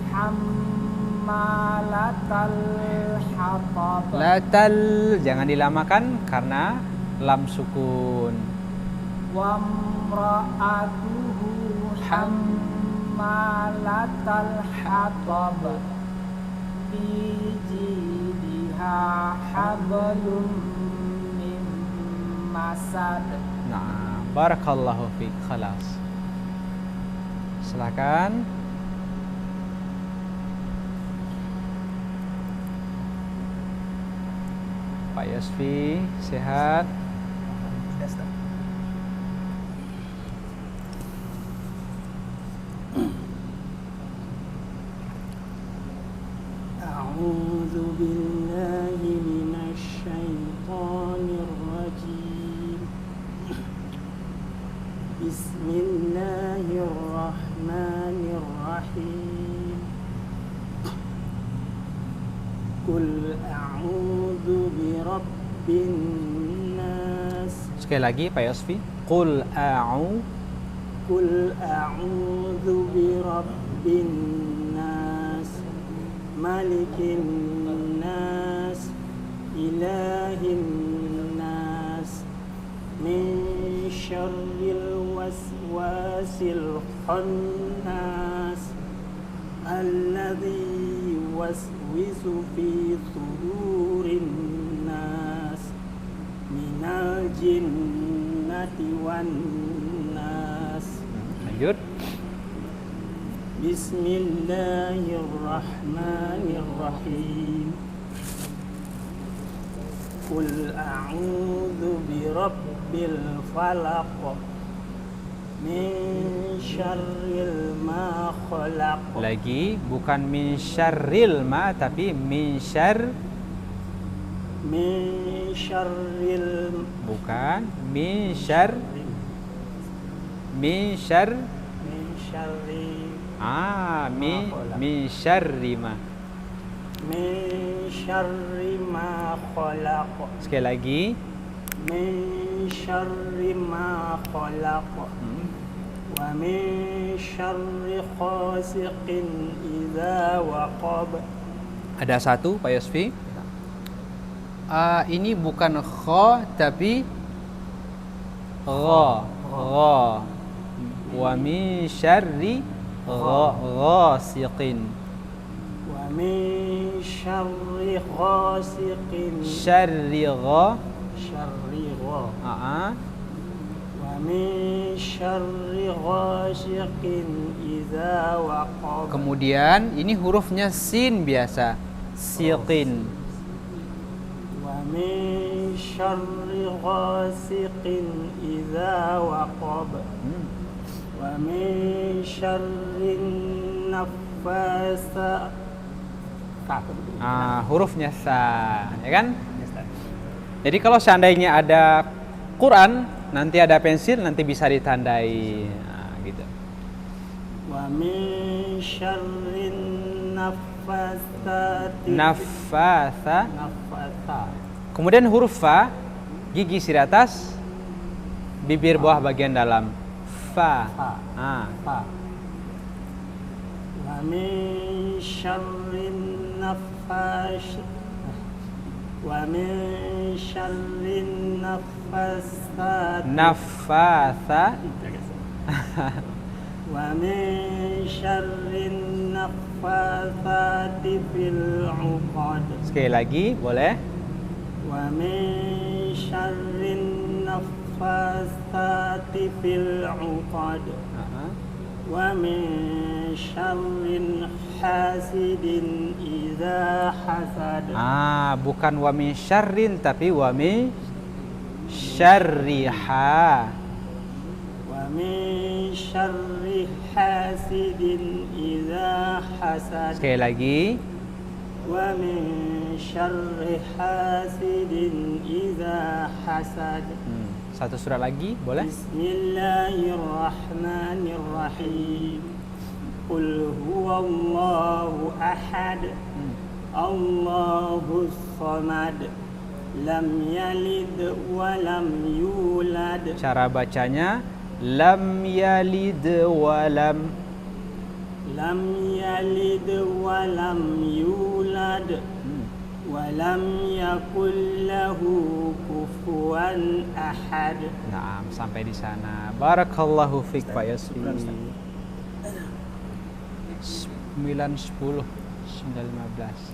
hammalatal hatab. Latal jangan dilamakan karena lam sukun. Wa imra'atuhu hammalatal hatab fi jidha hablum min masad. Nah, barakallahu fiik. Khalas. Silakan. Pak Yasfi, sehat? أعوذ بالله من الشيطان الرجيم. بسم الله الرحمن الرحيم. قل أعوذ برب الناس. Sekali lagi Pak Yasfi. Qul أعوذ برب الناس ملك الناس إله الناس من شر الوسواس الخناس الذي يوسوس في صدور الناس من الجنة والناس. Lanjut. Bismillahirrahmanirrahim. Qul a'udzu birabbil falaq min syarril ma khalaq. Lagi bukan min syarril ma tapi min syarril bukan min syarri min syarri ma khalaq. Sekali lagi. Min syarri ma khalaq. Wa min syarri ghasiqin idza waqab. Ada satu Pak Yasfi. Ini bukan kha tapi gha. Wa min syarri ghasiqin. Wa min syarri ghasiqin. Syarri gha. Wa min syarri ghasiqin idza waqab. Kemudian ini hurufnya sin biasa. Siqin. Wa min syarri ghasiqin idza waqab. Wa min syarri naffasa. Hurufnya sa, ya kan? Jadi kalau seandainya ada Quran, nanti ada pensil, nanti bisa ditandai, gitu. Wa min syarri Naffasa. Kemudian huruf fa, gigi siri atas, bibir bawah bagian dalam. Fa. Wa min syarri Naffasa. Wa min syarri naffatsati fil 'uqad. Sekali lagi, boleh? Wa min syarri naffatsati fil 'uqad. Wa min syarri hasidin idza hasad. Bukan wa min syarrin tapi wa min syarriha. Wa min syarri hasidin idza hasad. Sekali lagi. Wa min syarri hasidin idza hasad. Satu surat lagi, boleh? Bismillahirrahmanirrahim. Qul huwallahu ahad. Allahus samad. Lam yalid wa lam yulad. Cara bacanya lam yalid wa lam yalid wa lam yulad. Wa lam yakul lahu kufuwan ahad. Nah, sampai di sana. Barakallahu fiik Pak Yasri. 9, 10, 15.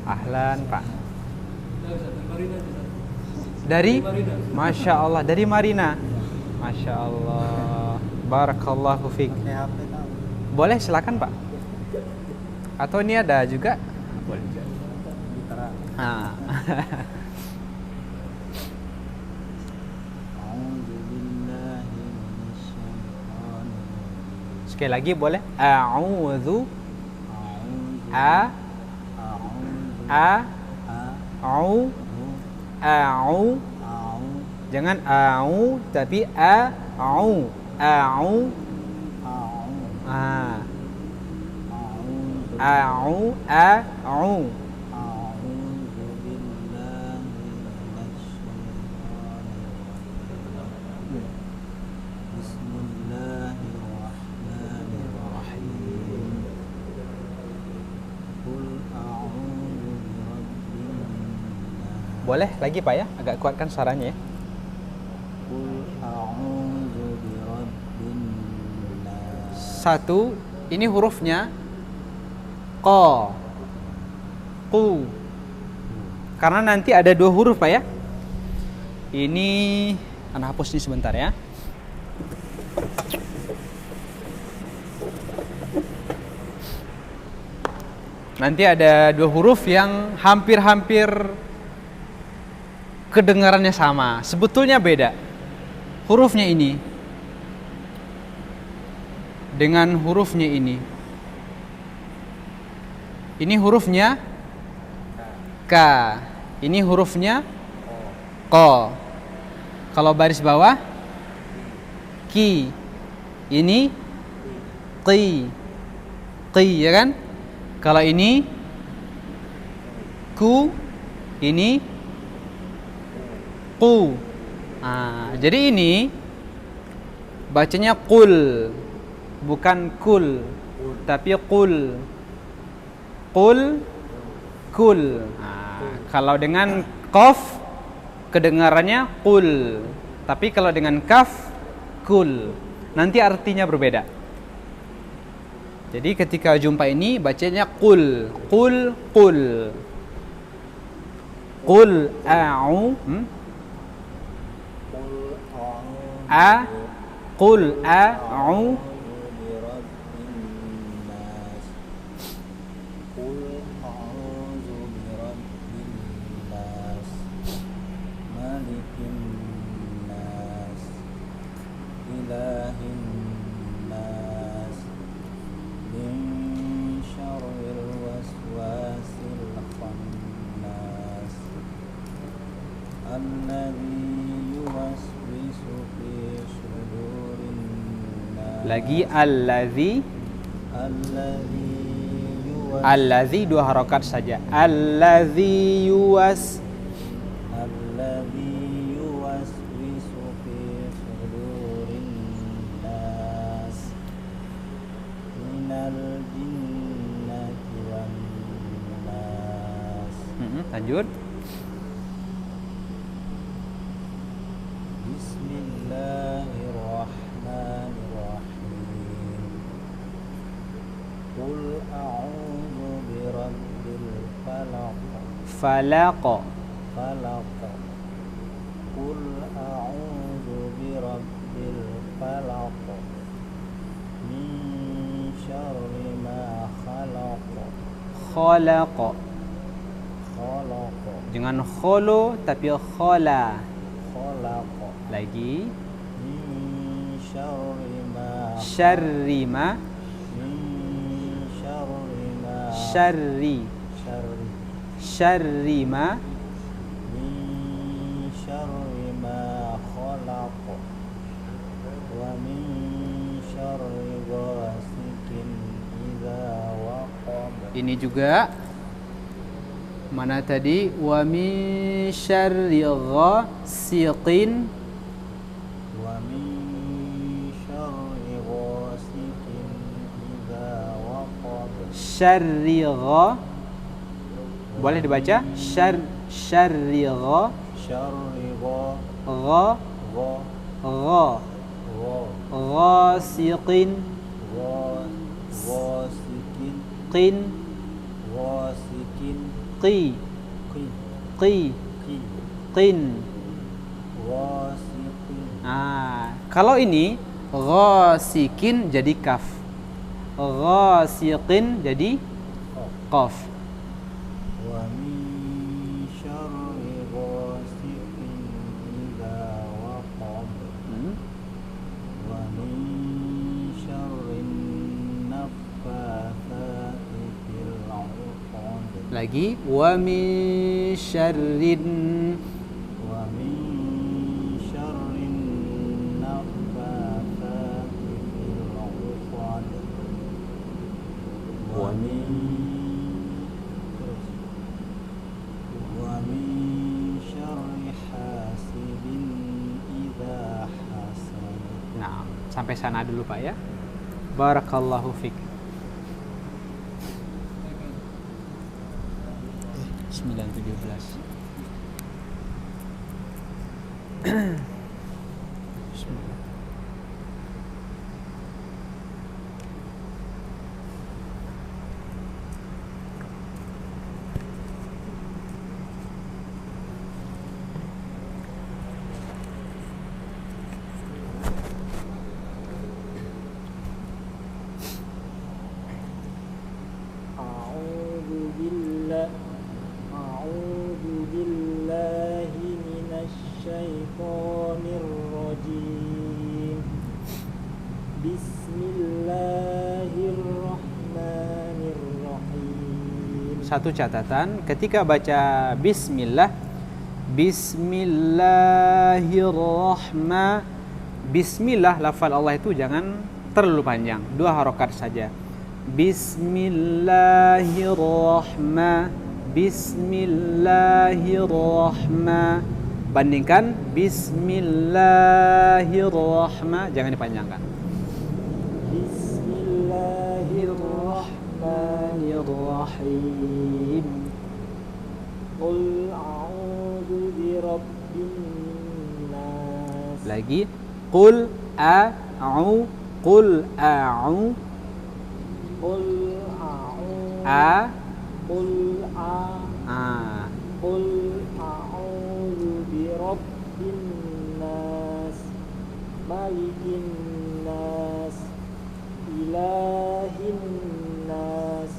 Ahlan Pak. Dari Masya Allah, dari Marina. Masya Allah. Barakallahu fiik. Boleh silakan Pak. Atau ini ada juga? Boleh. Sekali lagi boleh? A'udzu a'u jangan a'u tapi a'u a'u Boleh lagi Pak ya? Agak kuatkan suaranya ya. Satu, ini hurufnya Qa, Qu. Karena nanti ada 2 huruf Pak ya. Ini Anda hapus ini sebentar ya. Nanti ada 2 huruf yang hampir-hampir kedengarannya sama, sebetulnya beda. Hurufnya ini dengan hurufnya ini. Ini hurufnya K. Ini hurufnya Qa. Kalau baris bawah Ki. Ini Qi. Qi ya kan? Kalau ini Ku. Ini Qu. Jadi ini bacanya qul, bukan kul, tapi qul. Qul, kul. Kalau dengan qaf kedengarannya qul, tapi kalau dengan kaf kul. Nanti artinya berbeda. Jadi ketika jumpa ini bacanya qul, qul, qul. Qul a'u qul a'u lagi allazi 2 harakat saja. Allazi yuwaswisu fi sudurin nas minal jinnati wan nas. Lanjut. Bismillahirrahmanirrahim. Qul falaq. falaq. Qul a'udzu birabbil falaq. Min syarri ma khalaq. Khalaq. Khalaq. Jangan kholo tapi khala. Khalaq. Lagi. Min syarri ma. Syarri ma. Min syarri ma. Syarri. Syarri. Syarri ma. Min syarri ma khalaq. Wa min syarri ghasikin idza waqab. Ini juga mana tadi? Wa min syarri ghasiqin. Wa min syarri ghasikin idza waqab. Syarri gha. Boleh dibaca? Syarri gha. Syarri gha. Gha. Gha. Gha. Gha. Ghasiqin. Ghasikin. Qin. Ghasikin. Qi. Qi. Qi. Qi. Qin. Ghasikin. Kalau ini ghasikin jadi kaf. Ghasiqin jadi qaf. Wa min syarri ghasikin idza waqab. Wa min syarri naffatsati fil 'uqad. Lagi wa min syarrin. Wa min syarri naffatsati fil 'uqad. Wa min syarri hasidin idza hasad. Nah, sampai sana dulu Pak ya. Barakallahu fik. Bismillah 17. Bismillah. A'udzu billahi minasy syaithanir rajim. Bismillahirrahmanirrahim. Satu catatan, ketika baca bismillah, bismillahirrahmanirrahim. Bismillah, lafal Allah itu jangan terlalu panjang, 2 harokat saja. Bismillahirrahmanirrahim. Bismillahirrahmanirrahim. Bandingkan bismillahirrahmanirrahim, jangan dipanjangkan. Bismillahirrahmanirrahim. Qul a'udzu birabbin nas. Lagi qul a'u. Qul a'u. Qul a'udzu. Qul Qul a'udzu birabbin nas, malikin nas, ilahin nas,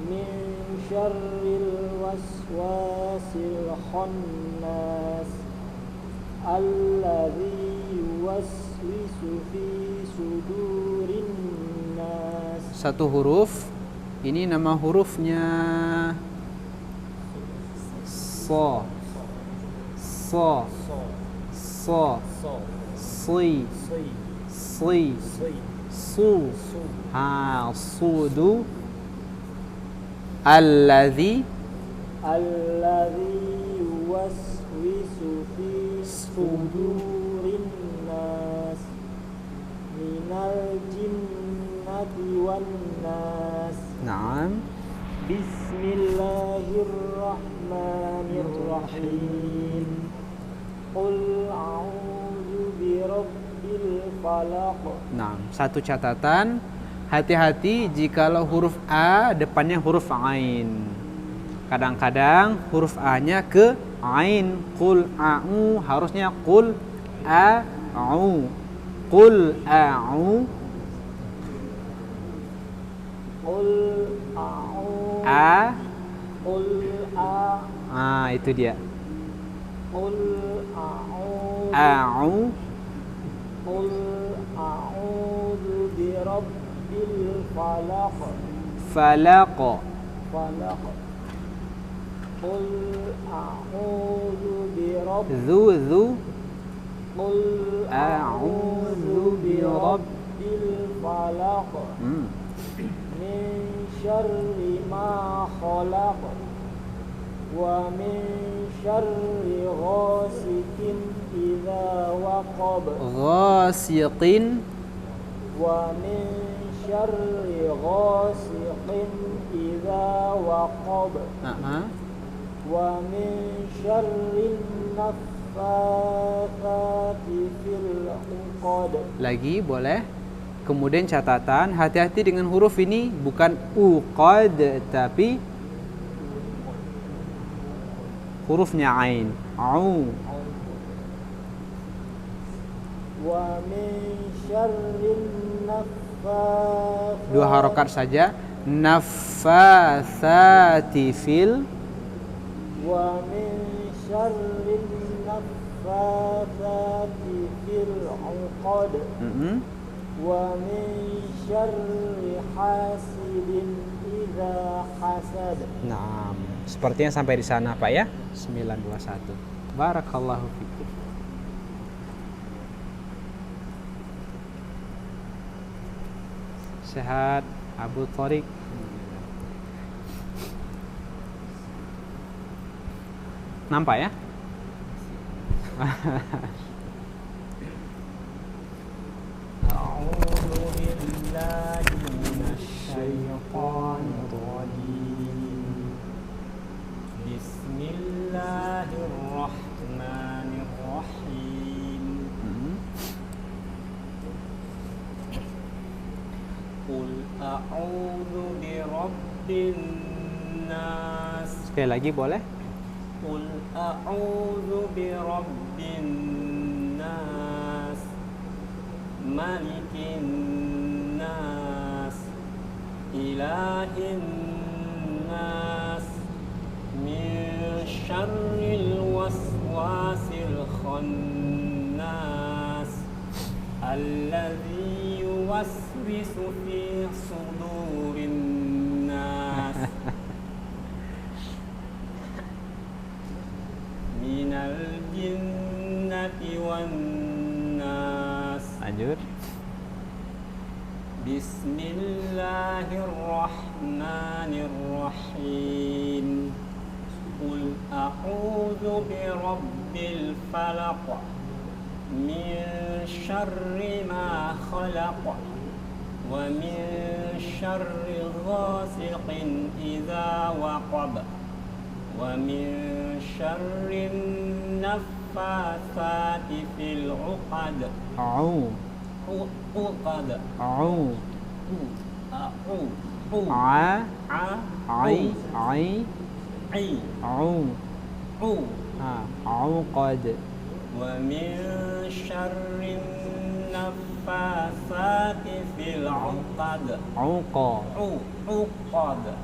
min syarril waswasil khannas, alladzi yuwaswisu fi sudurin nas. Satu huruf. Ini nama hurufnya so, so, so, si, si, su, sudu, alladzi yuwaswisu fi sudurin nas, minal jinnati wan nas. Naam. Bismillahirrahmanirrahim. Qul a'udzu birabbil falaq. Nah, satu catatan, hati-hati jikalau huruf A depannya huruf Ain. Kadang-kadang huruf A-nya ke ain. Qul a'u, harusnya qul a'u. Qul a'u. Qul a'u. A. Qul a. Itu dia. Qul a'u. A'u. Qul a'udzu birabbil falaq. Falaq. Falaq. Qul a'udzu birabbil Zu. Qul a'udzu birabbil falaq. Min syarri ma khalaq. Wa min syarri ghasiqin idza waqab. Ghasiqin. Wa min syarri ghasiqin idza waqab. Wa min syarri naffatsati fil 'uqad. Lagi boleh. Kemudian catatan, hati-hati dengan huruf ini, bukan uqad tapi hurufnya ain. Au. Wa min syarri naffatsati. 2 harokat saja. Naffatsati fil. Wa min syarri naffatsati fil 'uqad. Wa min syarri hasidin idza hasad. Nah, sepertinya sampai di sana Pak ya. 921. Barakallahu fikum. Sehat Abu Thariq. Nampak ya? A'udzu billahi minasy syaithanir rajim. Bismillahirrahmanirrahim. Qul a'udzu birabbin nas. Sekali lagi boleh? Qul a'udzu birabbin nas. Malikin nas. Ilahin nas. Min syarril waswasil khannas. Alladzi yuwaswisu fi sudurin nas. Minal jinnati wan nas. Lanjut. Bismillahirrahmanirrahim. Qul a'udzu birabbil falaq. Min syarri ma khalaq. Wa min syarri ghasiqin idza waqab. Wa min syarri naffatsati fil 'uqad. Au. Uqad. Au. A'u. A. A. Ai. Ai. Ai. Au. U. Au qad. Wa min syarri naffatsati fil 'uqad. Auqa. Uqad.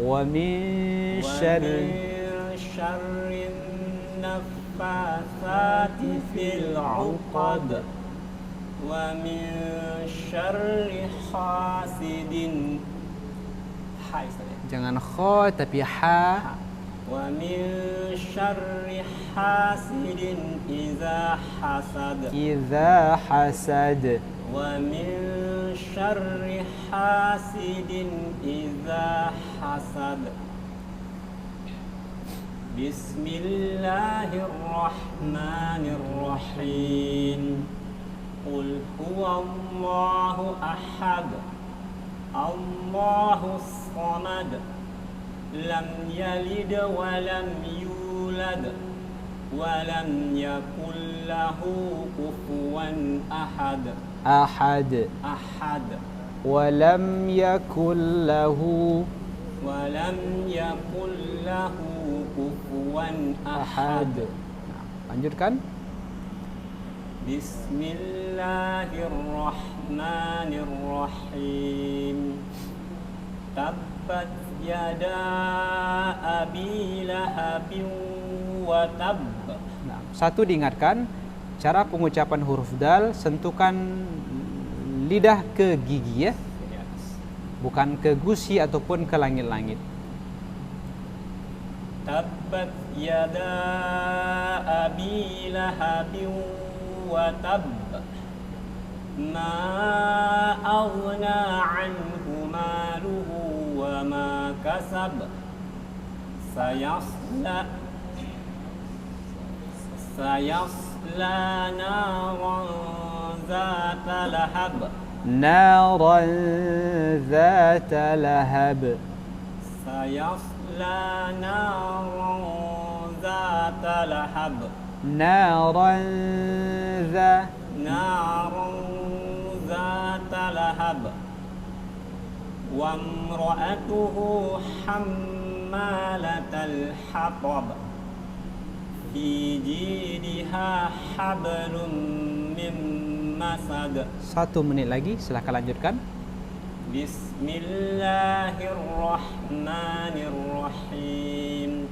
Wa min syarri naffatsati fil 'uqad. Wa min syarri hasidin. Hai saya. Jangan kha tapi ha. Wa min syarri hasidin idza hasad. Idza hasad. Wa min syarri hasidin idza hasad. Bismillahirrahmanirrahim. Qul huwallahu ahad. Allahus samad. Lam yalid wa lam yulad. Wa lam yakul lahu kufuwan ahad. Ahad. Ahad. Wa lam yakul lahu ولم يكن له كفوا أحد. Lanjutkan. Bismillahirrahmanirrahim. Tabbat yada abi lahabin wa tabb. Nah, satu diingatkan, cara pengucapan huruf dal, sentuhkan lidah ke gigi ya, bukan ke gusi ataupun ke langit-langit. Tabbat yada abi lahabin wa tabb. Ma aghna anhu maluhu wa ma kasab. Sayasla naran zata lahab. Naran zata lahab. Sayasla naran zata lahab. Naran zata lahab. Wa imra'atuhu hammalatal hatab. Fi jidha hablum min masad. 1 menit lagi, silakan lanjutkan. Bismillahirrahmanirrahim.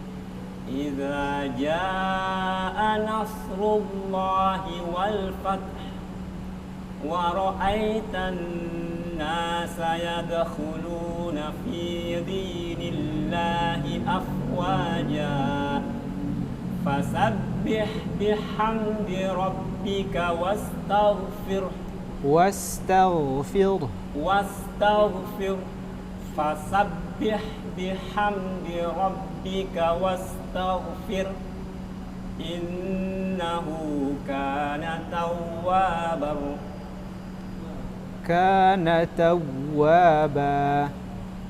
Idza jaa nasrullahi wal fath wa ra'aitan nasa yadkhuluna fi dinillahi afwaja. Fasabbih bihamdi rabbika wastaghfir. Fasabbih bihamdi rabbika wastaghfir. Innahu kana tawwaban.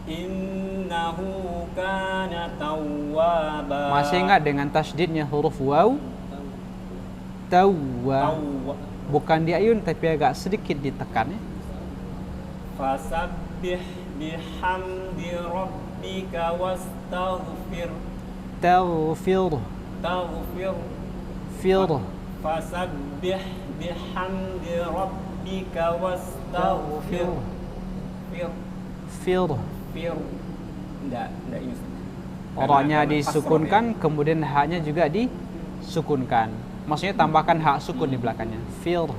Innahu kana tawwaba. Masih ingat dengan tasydidnya huruf waw? Tawwa. Bukan diayun tapi agak sedikit ditekan ya. Fasabbih bihamdi rabbika wastaghfir. Taghfir. Fasabbih bihamdi rabbika wastaghfir. Enggak ini. Orangnya disukunkan, kemudian haknya juga disukunkan. Maksudnya tambahkan hak sukun di belakangnya. Fir.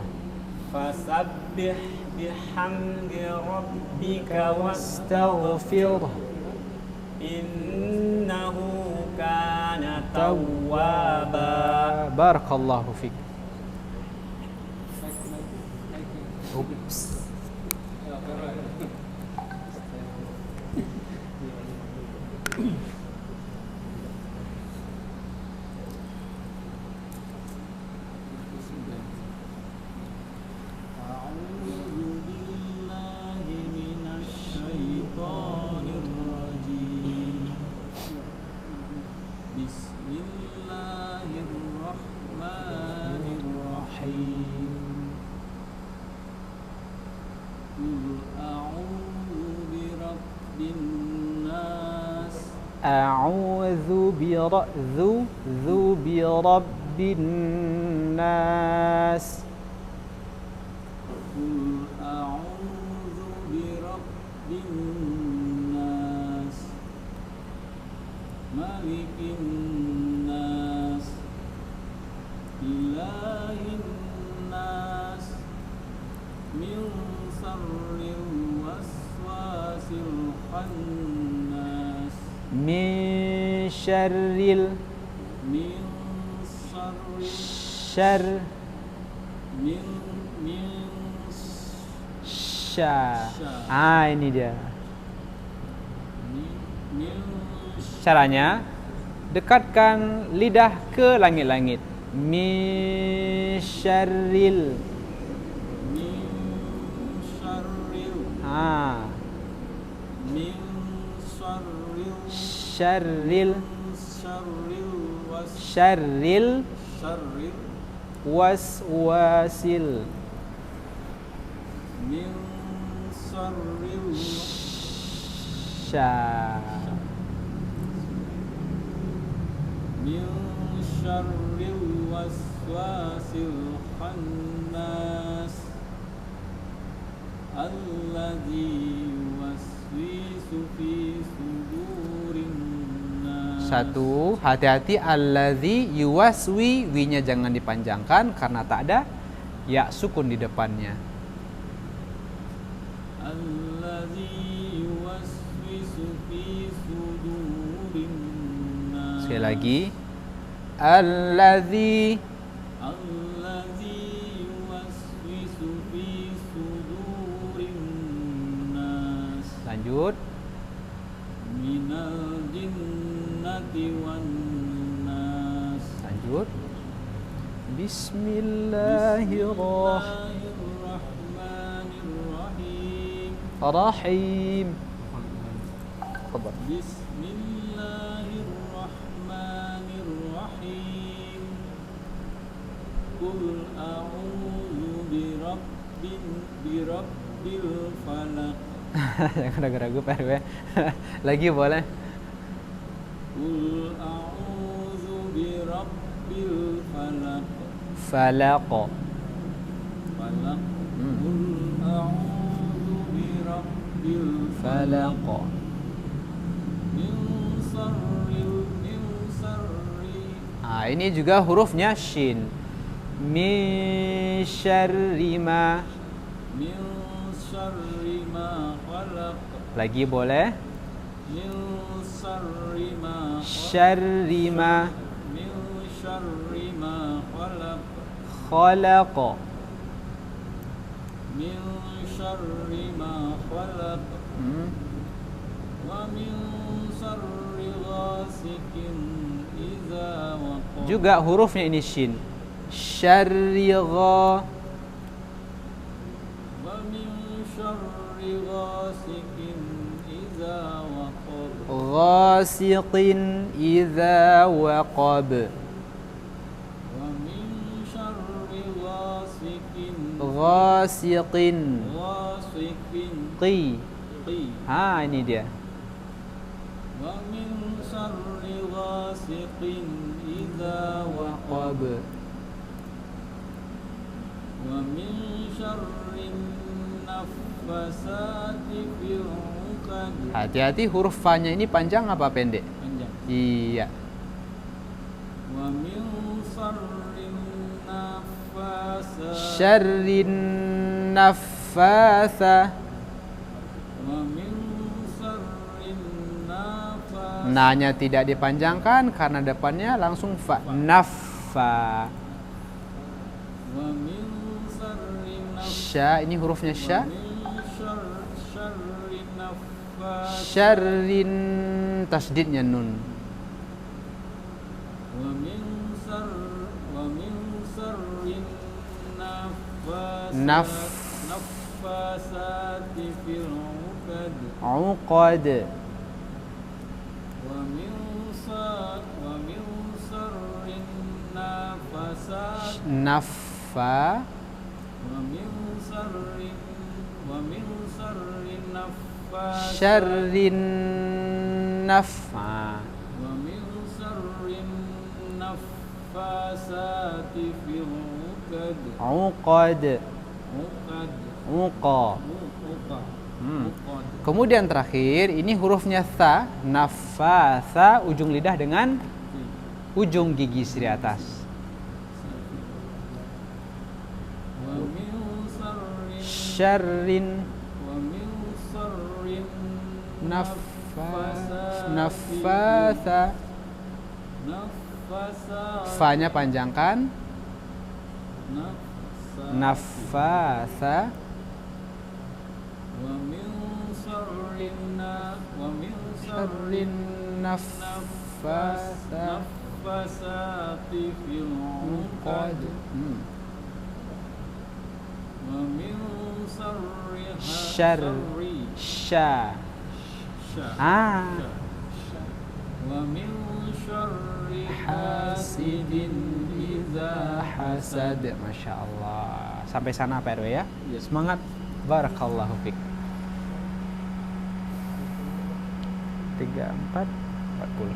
Fasabbih bihamdi rabbika Wastaghfir. Innahu kana tawwaba. Barakallahu fik. Ups. A'udzu birabbin nas. A'udzu birabbin nas. Malikin nas. Ilahin nas. Min sarril waswasil khannas. Min syarril ini dia. Caranya dekatkan lidah ke langit-langit. Min syarril. Syarril waswasil. Sya. min syarril waswasil khannas alladzi yuwaswisu fi sudurin nas. Satu, hati-hati alladzi yuwaswi, wi-nya jangan dipanjangkan karena tak ada ya sukun di depannya. Alladzi yuwaswisu fi sudurin nas. Sekali lagi. Alladzi yuwaswisu fi sudurin nas. lanjut. Minal jinnati wan nas. Lanjut. Bismillahirrahmanirrahim. Bismillahirrahmanirrahim. Tafadhal. Bismillahirrahmanirrahim. Qul a'udzu birabbil falaq. Jangan ragu-ragu Pak RW. Lagi boleh. Qul a'udzu birabbil falaq. Falaq. Falaq. Qul a'udzu birabbil Falaq. min syarri Ini juga hurufnya shin. Min syarri ma. min syarri ma khalaq. Lagi boleh. Min syarri ma Syarri ma min syarri ma khalaq. khalaq. Min syarri ma khalaq. Wa min syarri ghasikin idza waqab. Juga hurufnya ini shin. Syarri gha. Wa min syarri ghasikin idza waqab. Ghasiqin idza waqab. Wa min syarri ghasikin Ghasiqin. Qi. qi. Ini dia. Wa min syarri ghasiqin idza waqab. Wa min syarri naffasati fil 'uqad. Hati-hati huruf fa-nya ini panjang apa pendek? Panjang. Iya. Wa min syarri naffasati. Syarrin naffasa. Wa min syarri naffasati. Na-nya tidak dipanjangkan karena depannya langsung fa. Naffa. Wa min syarri Sya, ini hurufnya sya. syarri naffasati. Syarrin, tasdidnya nun. Wa min syarri naffasati fil 'uqad. Uqad. Wa min syarri naffasati. Naffa. Wa min syarri naffasati. Syarrin naffa. Wa min syarri naffasati fil 'uqad. Uqad. Uqad. Uqa. Uqad. Uqad. Kemudian terakhir ini hurufnya tha, nafasa, ujung lidah dengan ujung gigi seri atas. Wa min syarri Syarrin wa min syarri nafasa. naffasati. Fa-nya panjangkan. Nafasa. Wa min syarri Syarrin nafasa. naffasati fil 'uqad. Wa min syarri Sya. wa min syarri hasidin idza hasad. Masya Allah. Sampai sana Pak RW ya. Ya. Semangat. Barakallahu fiik. 34, 40.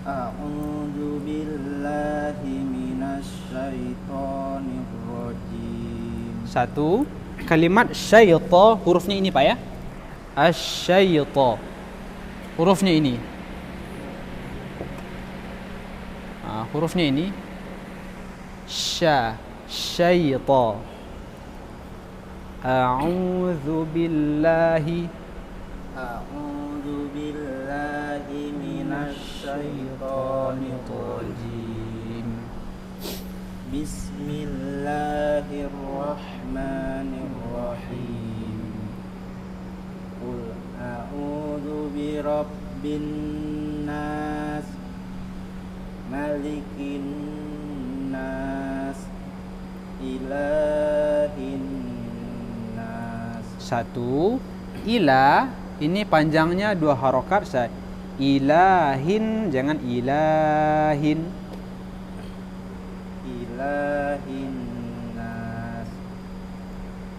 A'udzu billahi minasyaitonir rajim. Satu, kalimat syaita hurufnya ini Pak ya. Asyaita. Hurufnya ini. Hurufnya ini. Syaita. A'udzu billahi. A'udzu billahi minasyaitonir rajim. Bismillahirrahmanirrahim. Qul a'udzu birabbin nas, malikin nas, ilahin nas. Satu, ila ini panjangnya 2 harokat. Ilahin, jangan ilahin. Ilahin nas,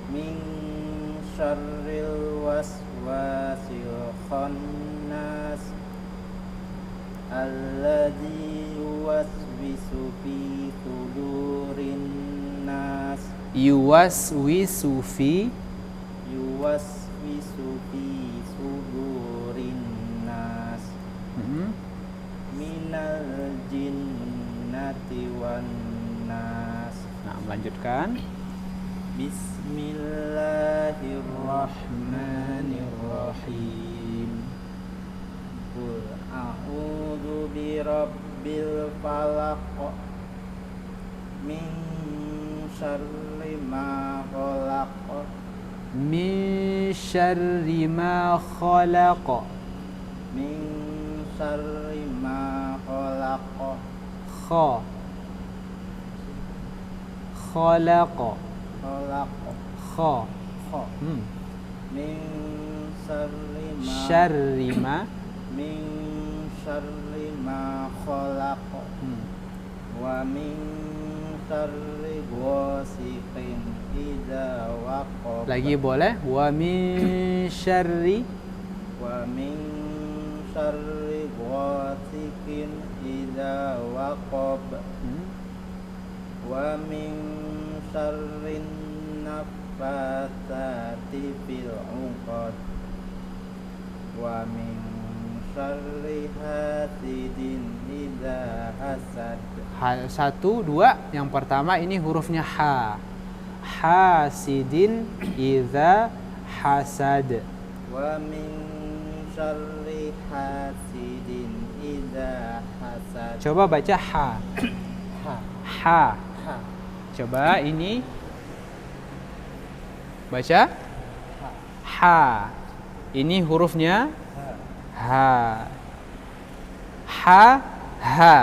min syarril waswasil khannas, alladzi yuwaswisu fi sudurin nas. Yuwaswisu fi. Yuwaswisu fi sudurin nas, minal jinnati wan nas. Nah, melanjutkan. Bismillahirrahmanirrahim. Qul a'udzu birabbil falaq, min syarri ma khalaq, Min syarri ma khalaq. min syarri ma khalaq, Kha. Khalaq. khalaq, Kha. kha, min syarri ma, Syarri ma. min syarri ma khalaq, wa min syarri ghasiqin idza waqab. Lagi boleh. Wa min syarri. Wa min syarri ghasiqin idza waqab, wa min syarri naffatsati fil 'uqad, wa min syarri hasidin idza hasad. Satu, dua. Yang pertama ini hurufnya ha. Hasidin idza hasad. Wa min syarri hasidin idza hasad. Coba baca ha. Ha, Ha. ha, Coba ini baca ha, ha. Ini hurufnya ha. ha. Ha. Ha.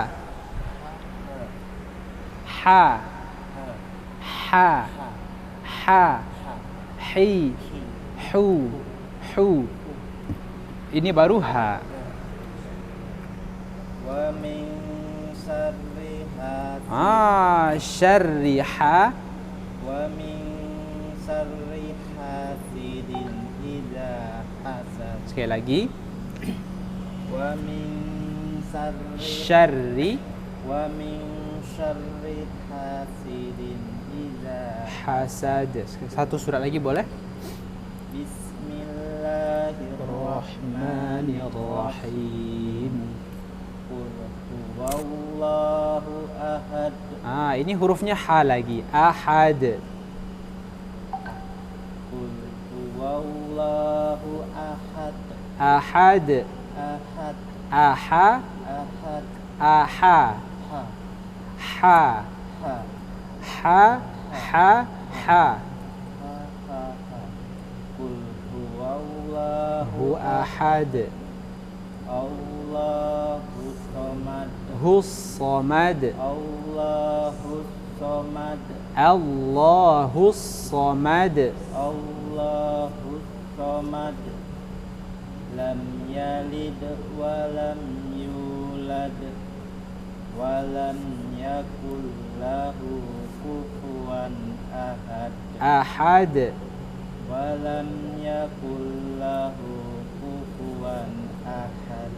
Ha. Ha. Ha. Hi. Hu. Hu. Ini baru ha. Wa min syarri hasidin, Syarri ha. wa min syarri hasidin idza hasad, Sekali lagi. wa min Syarri wa min syarri hasidin idza. hasad. Satu surat lagi boleh? Bismillahirrahmanirrahim. Qul huwallahu ahad. Ini hurufnya ha lagi. Ahad. Qul huwallahu ahad. Ahad. Ahad. Aha. Ahad. Aha. Ha, Ha. ha, Ha. Ha. Ha. ha, ha, ha. Qul huwallahu Hu ahad. Allahu samad. Hus samad. Allahu samad. Allahus samad. Allahu samad. lam yalid walam yulad walam yakul lahu kufuwan ahad ahad. walam yakul lahu kufuwan ahad.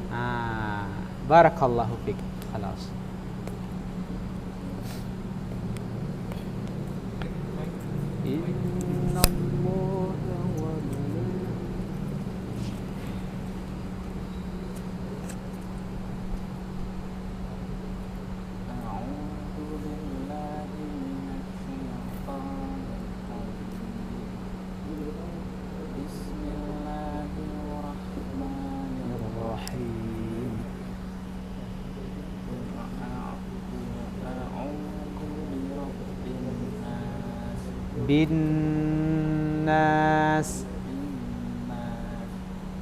Barakallahu fik. Khalas. Inna Allaha wa A'udzu billahi minasyaitonir rajim. Bismillahirrahmanirrahim. bin nas.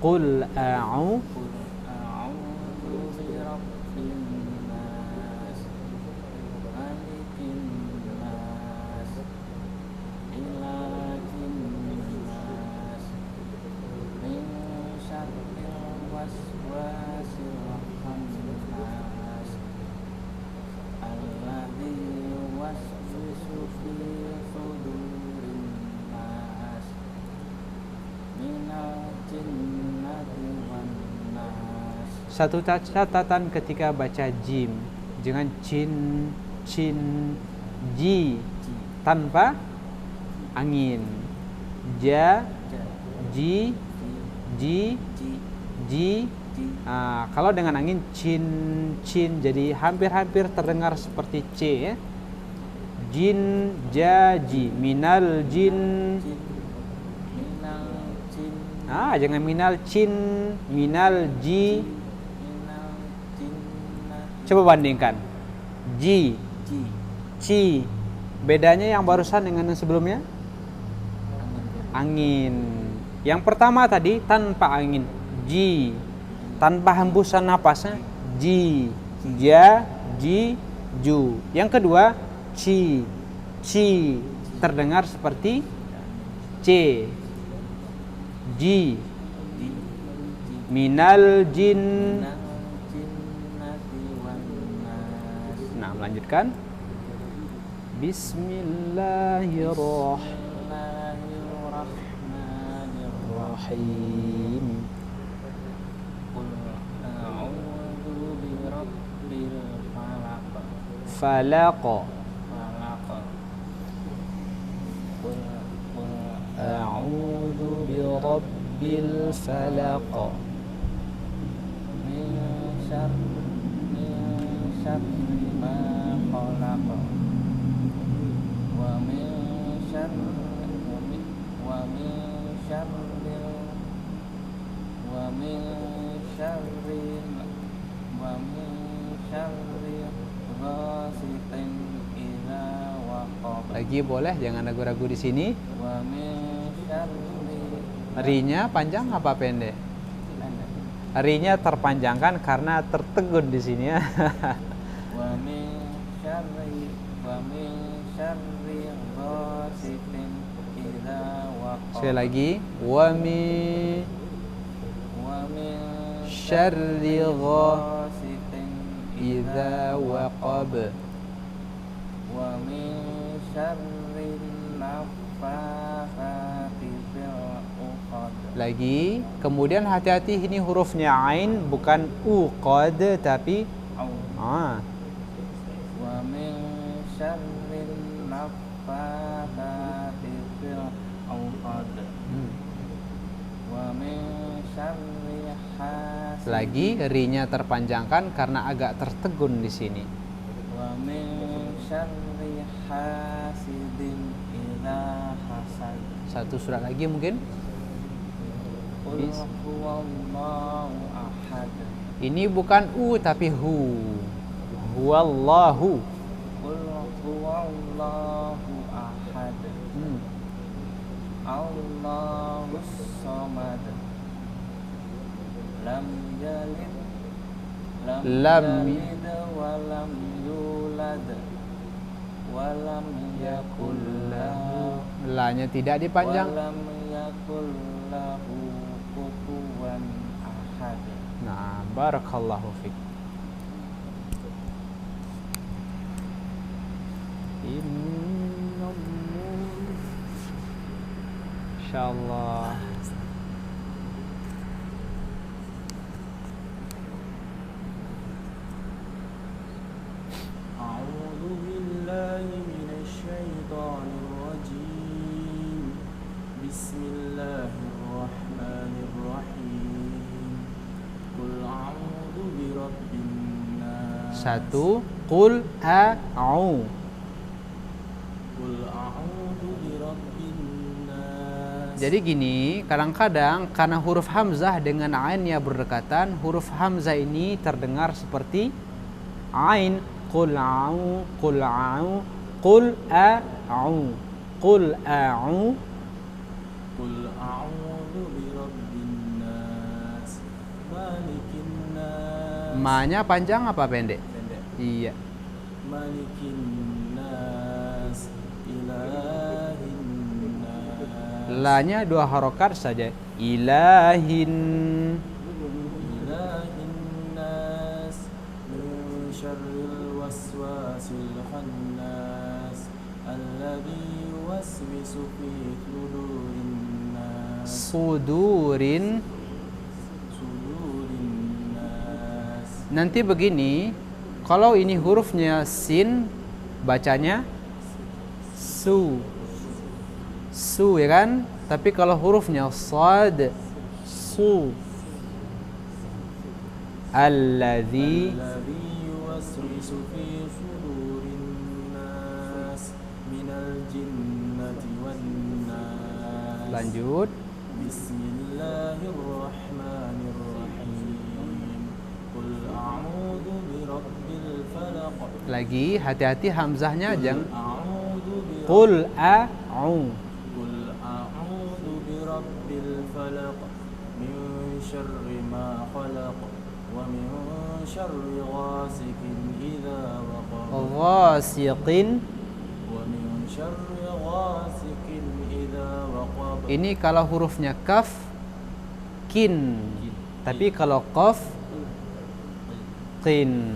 Qul a'u Satu catatan ketika baca jim, jangan cin, ji tanpa angin. Ja, ji, ji. Kalau dengan angin cin, jadi hampir-hampir terdengar seperti c ya. Jin, jaji, minal jin. Jangan minal cin, minal ji. Coba bandingkan. Ji, ci. Bedanya yang barusan dengan yang sebelumnya? Angin. Yang pertama tadi tanpa angin. Ji. Tanpa hembusan napasnya. Ji. Ja, ji, ju. Yang kedua, ci. Ci. Terdengar seperti c. Ji. Minal jin. Lanjutkan. Bismillahirrahmanirrahim. Qul a'udzu birabbil falaq. Qul A'udzu birabbil falaq. min syarri ma khalaq wa min syarri ghasiqin idza waqab. Lagi boleh, jangan ragu-ragu di sini. Wa min syarri Rinya panjang apa pendek? Rinya terpanjangkan karena tertegun di sini ya. wa min syarri ghasiqin idza waqab. Sekali lagi. Wa min syarri ghasiqin idza waqab. wa min syarri naffatsati fil uqad. Lagi. Kemudian hati-hati, ini hurufnya ain bukan uqad tapi wa min syarri naffatsati fil uqad. Wa min syarri hasidin. Lagi rinya terpanjangkan karena agak tertegun di sini. Wa min syarri hasidin idza hasad. Satu surat lagi mungkin. Qul huwallahu ahad. Ini bukan u tapi hu. Huwallahu. Qul huwallahu ahad. Allahus samad. Lam yalid wa lam yulad wa lam yakul lahu La-nya tidak dipanjang. wa lam yakul lahu kufuwan barakallahu fiik. Insyaallah. أعوذ بالله من الشيطان الرجيم بسم الله الرحمن الرحيم قل أعوذ برب الناس Satu, qul a'u. قل أعوذ برب الناس. Jadi gini, kadang-kadang karena huruf hamzah dengan ainnya berdekatan, huruf hamzah ini terdengar seperti ain. Qul a'u, qul a'u, qul a'u, qul a'u. قل أعوذ برب الناس مالك الناس. Ma-nya panjang apa pendek? Pendek. Iya. مالك الناس إله الناس. La-nya 2 harokat saja. Ilahin. إله الناس من شر الوسواس الخناس الذي يوسوس في صدور الناس Sudurin. صدور الناس. Nanti begini, kalau ini hurufnya sin, bacanya su. Su ya kan? Tapi kalau hurufnya sad, su. Alladzi. الذي يوسوس في صدور الناس من الجنة والناس. Lanjut. بسم الله الرحمن الرحيم قل أعوذ برب الفلق. Lagi hati-hati hamzahnya jangan. أعوذ برب Qul a'u. قل أعوذ برب الفلق من شر ما خلق ومن شر غاسق إذا وقب Ghasiqin. ومن شر غاسق إذا وقب. Ini kalau hurufnya kaf, kin. Tapi kalau qaf, qin.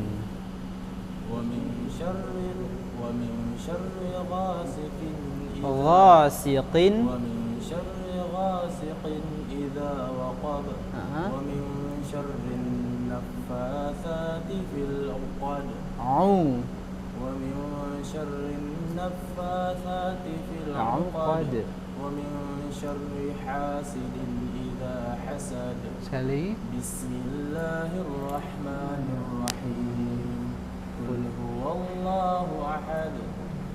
ومن شر غاسق Ghasiqin. ومن شر غاسق إذا وقب Aha. ومن شر النفاثات في العقد Au. ومن شر النفاثات في العقد. العقد ومن شر حاسد إذا حسد. Sekali. بسم الله الرحمن الرحيم قل هو الله أحد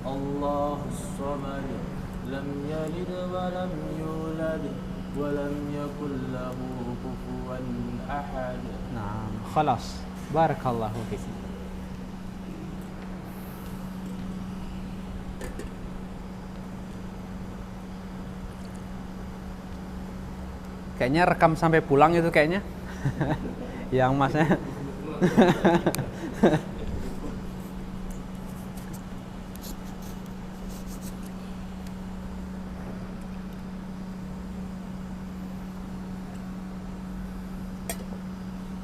الله الصمد لم يلد ولم يولد ولم يكن له كفوا أحد. Nah, khalas. Barakallahu fiik. Kayaknya rekam sampai pulang itu kayaknya. Yang masnya.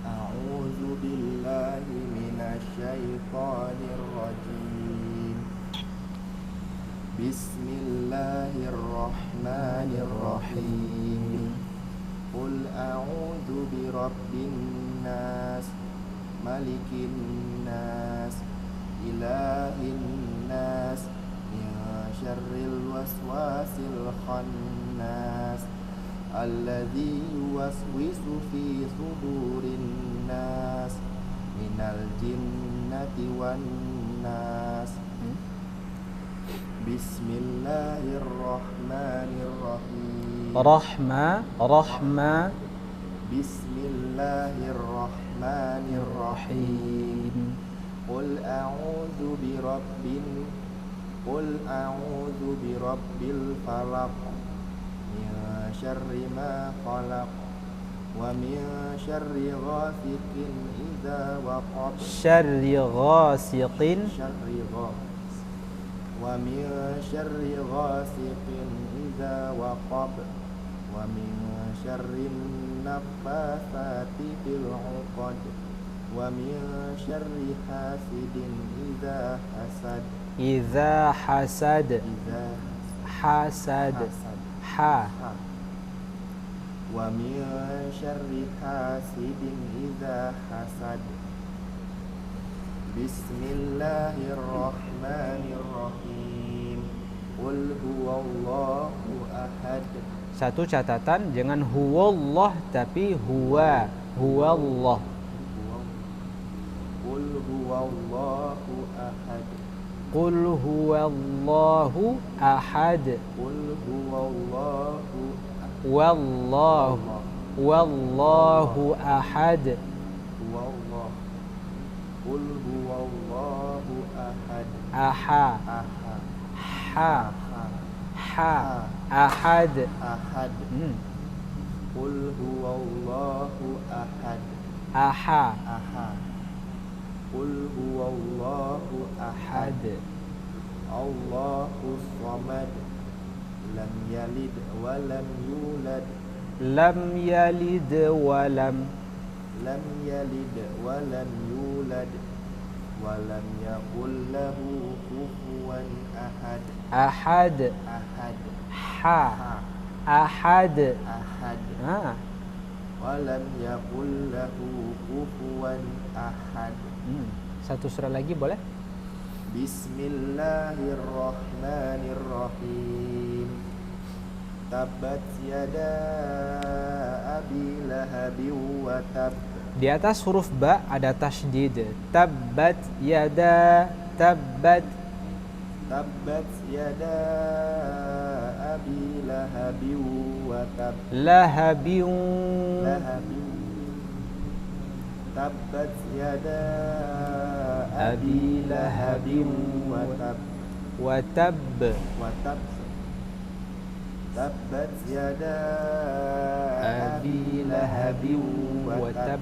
أعوذ بالله من الشيطان الرجيم بسم الله الرحمن الرحيم قل أعوذ برب الناس ملك الناس إله الناس من شر الوسواس الخناس الذي يوسوس في صدور الناس من الجنة والناس بسم الله الرحمن الرحيم Rahma. بسم الله الرحمن الرحيم قل أعوذ برب الفلق من شر ما خلق ومن شر غاسق إذا وقب Syarri ghasiqin. ومن شر غاسق إذا وقب wa min syarrin naffatsati fil 'uqad wa min syarri hasidin idza hasad. Idza hasad. Idza Hasad. hasad. Ha. Wa min syarri hasidin idza hasad. Bismillahirrahmanirrahim. Qul huwallahu ahad. Satu catatan, jangan huwallah tapi huwa. Huwallah. Qul huwallahu ahad. Qul huwallahu ahad. Qul huwallahu Wallahu ahad. huwallah. Qul huwallahu ahad. Aha. Aha. Ha. Ha. Ahad. Ahad. Qul huwallahu ahad. Aha. Aha. Qul huwallahu ahad. Ahad. Allahus samad. Lam yalid wa lam yulad. Lam yalid wa lam. Lam yalid wa lam yulad. Wa lam yakul lahu kufuwan ahad. Ahad. Ahad. Ha. Ha. Ahad. Ahad. Ah. Wa lam yakul lahu kufuwan ahad. Satu surah lagi boleh? Bismillahirrahmanirrahim. Tabbat yada abi lahabin wa tab. Di atas huruf ba ada tasydid. Tabbat yada. Tabbat. Tabbat yada abi lahabin wa tab. Lahabin. Lahabin. Tabbat yada Abi lahabin wa tab. Wa tab. Wa tab. Tabbat yada Abi lahabin wa tab.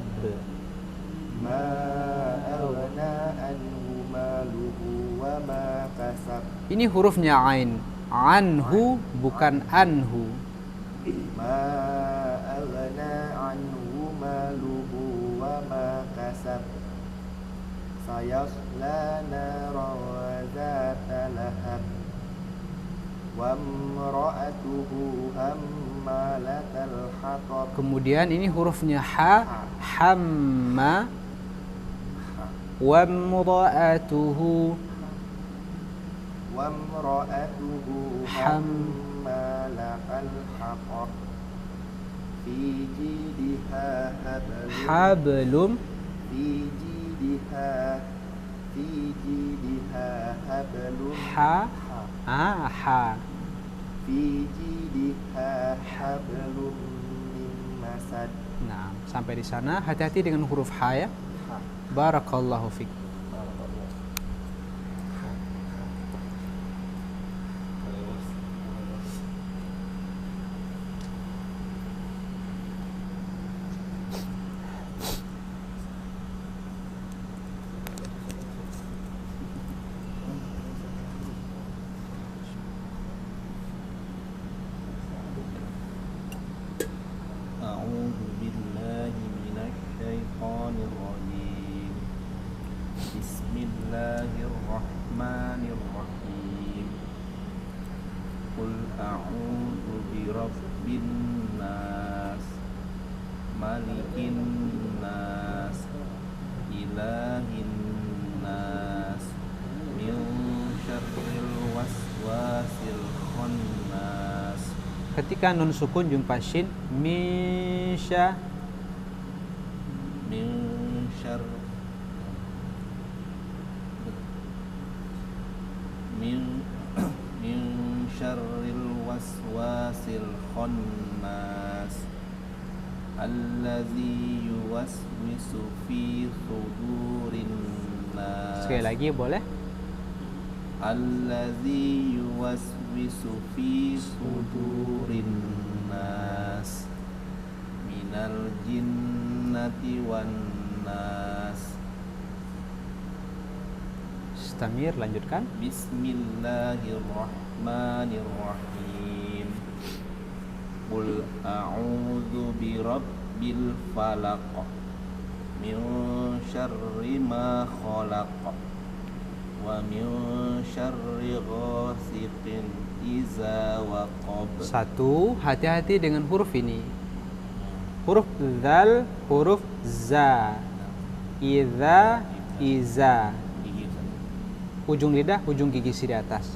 Ma aghna anhu maluhu wa ma kasab. Ini hurufnya ain. Anhu bukan anhu. Ma aghna anhu maluhu wa ma kasab. Sayasla naran zata lahab. Wa imra'atuhu hammalatal hatab. Kemudian ini hurufnya ha. Hamma. Wa imra'atuhu. Wa imra'atuhu hammalatal hatab. Fi jidha hablum. Hablum. Fi jidha hablum. Ha. Ah, ha. Fi jidha hablum min masad. Nah, sampai di sana hati-hati dengan huruf ha ya. Barakallahu fiik. A'udzu billahi minasy syaithanir rajim. Bismillahirrahmanirrahim. Qul a'udzu birabbin nas, malikin nas, ilahin nas, min syarril waswasil khannas. Ketika nun sukun jumpa shin, misya. Min syarr min syarril waswasil khannas allazi yuwaswisu fi sudurin nas. Sekali lagi boleh? Allazi yuwaswisu fi sudurin nas minal jinnati wan nas. Istamir, lanjutkan. Bismillahirrahmanirrahim. Qul a'udzu birabbil falaq min syarri ma khalaq wa min syarri ghasiqin iza waqab. 1. Hati-hati dengan huruf ini. Huruf zal, huruf za. Idza, iza. Gigi Ustaz. Ujung lidah, ujung gigi di atas.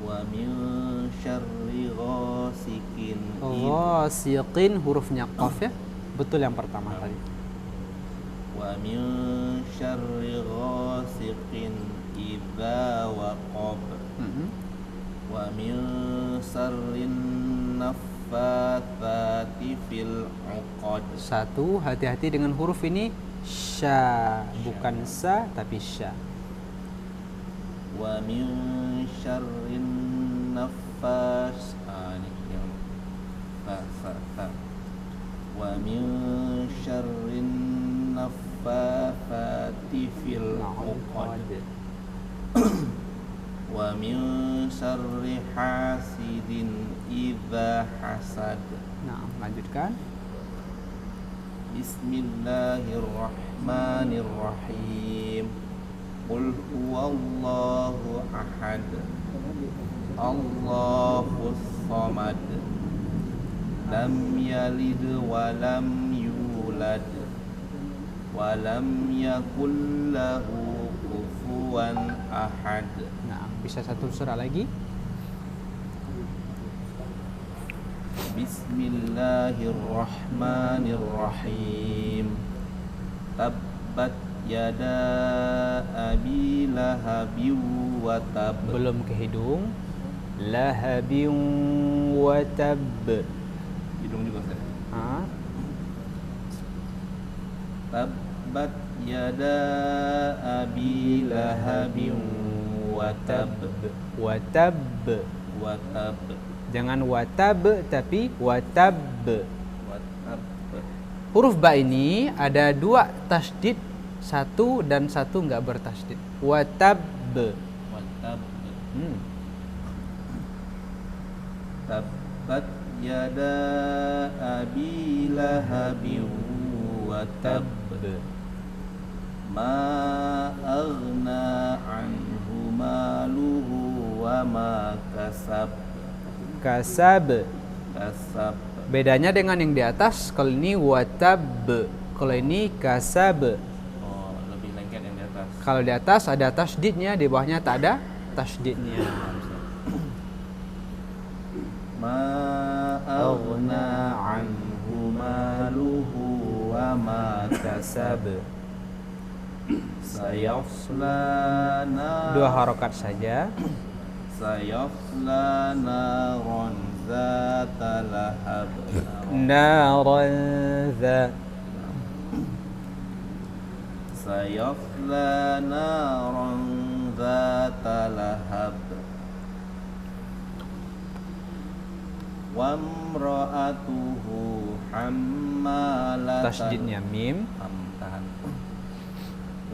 Wa min syarri ghasiqin Ghasiqin hurufnya qaf ya. Betul yang pertama tadi. wa min syarri ghasiqin idza waqab wa min syarrin naffatsati fil 'uqad. 1. Hati-hati dengan huruf ini sya, bukan sa tapi sya. Wa min syarrin naffas ini yang ta. Wa min syarrin naffatsati fil 'uqad wa min syarri hasidin idza hasad. Nah, lanjutkan. Bismillahirrahmanirrahim. Qul huwallahu ahad. Allahus samad. Lam yalid wa lam yulad wa lam yakul lahu kufuwan ahad. Nah, bisa satu surah lagi. Bismillahirrahmanirrahim. Tabbat yada abi lahabin wa tab. Belum ke hidung. Lahabin wa tab. Hidung juga Ustaz. Tabbat yada abi lahabin wa tab. Wa tab. Wa tab. Jangan watab tapi watab. Wa tab. Huruf ba ini ada 2 tasydid, 1 dan 1 enggak bertasydid. Watab. Wa tab. Tabbat yada abi lahabin wa tab. Ma aghna anhu maluhu wa ma kasab. Kasab. Kasab. Bedanya dengan yang di atas, kalau ini watab, kalau ini kasab. Oh, lebih lengket yang di atas. Kalau di atas ada tasydidnya, di bawahnya tak ada tasydidnya. Ma aghna anhu maluhu wa ma kasab. Sayasla nar. 2 harokat saja. Sayasla naron zata lahab. Naran za. Sayasla naron zata lahab. Wamra'atuhu hammalatal. Tasydidnya mim. Tahan.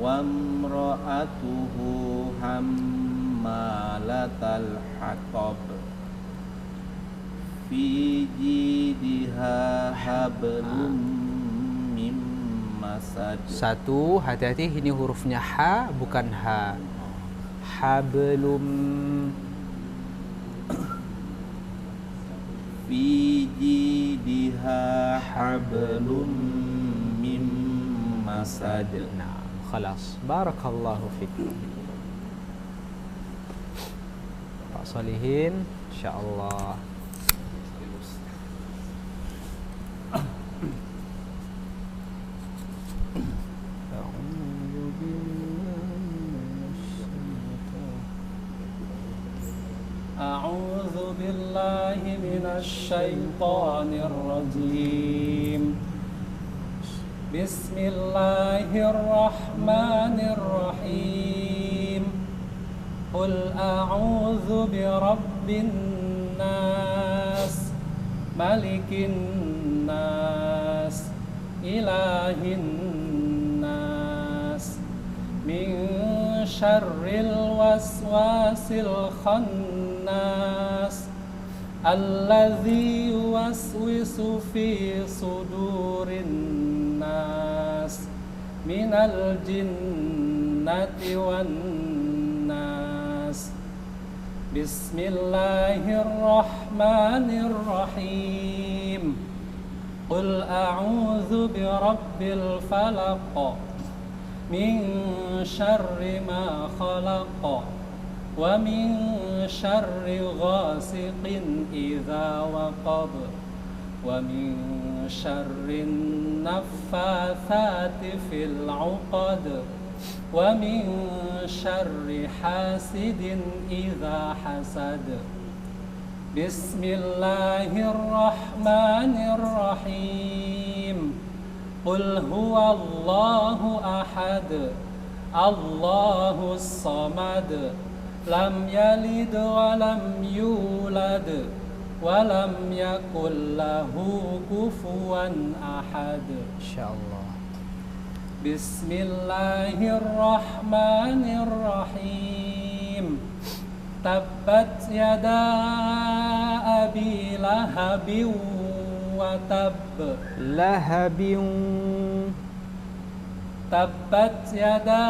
Wamra'atuhu hammalatal hatab. Fi jidiha hablum mim masad. 1. Hati-hati, ini hurufnya ha bukan ha. Hablum. Fi jidiha hablum mim masad. Nah, khalas. Barakallahu fikum. Pak Solihin, insyaallah. أعوذ بالله من الشيطان الرجيم. بسم الله الرحمن الرحيم. قل أعوذ برب الناس ملك الناس إله الناس من شر الوسواس الخناس الناس الذي يوسوس في صدور الناس من الجنة والناس بسم الله الرحمن الرحيم قل أعوذ برب الفلق من شر ما خلق ومن شر غاسق إذا وقب ومن شر النفاثات في العقد ومن شر حاسد إذا حسد بسم الله الرحمن الرحيم قل هو الله أحد الله الصمد لم يلد ولم يولد ولم يكن له كفوا أحد Insyaallah. بسم الله الرحمن الرحيم تبت يدا أبي لهب وتب تبت يدا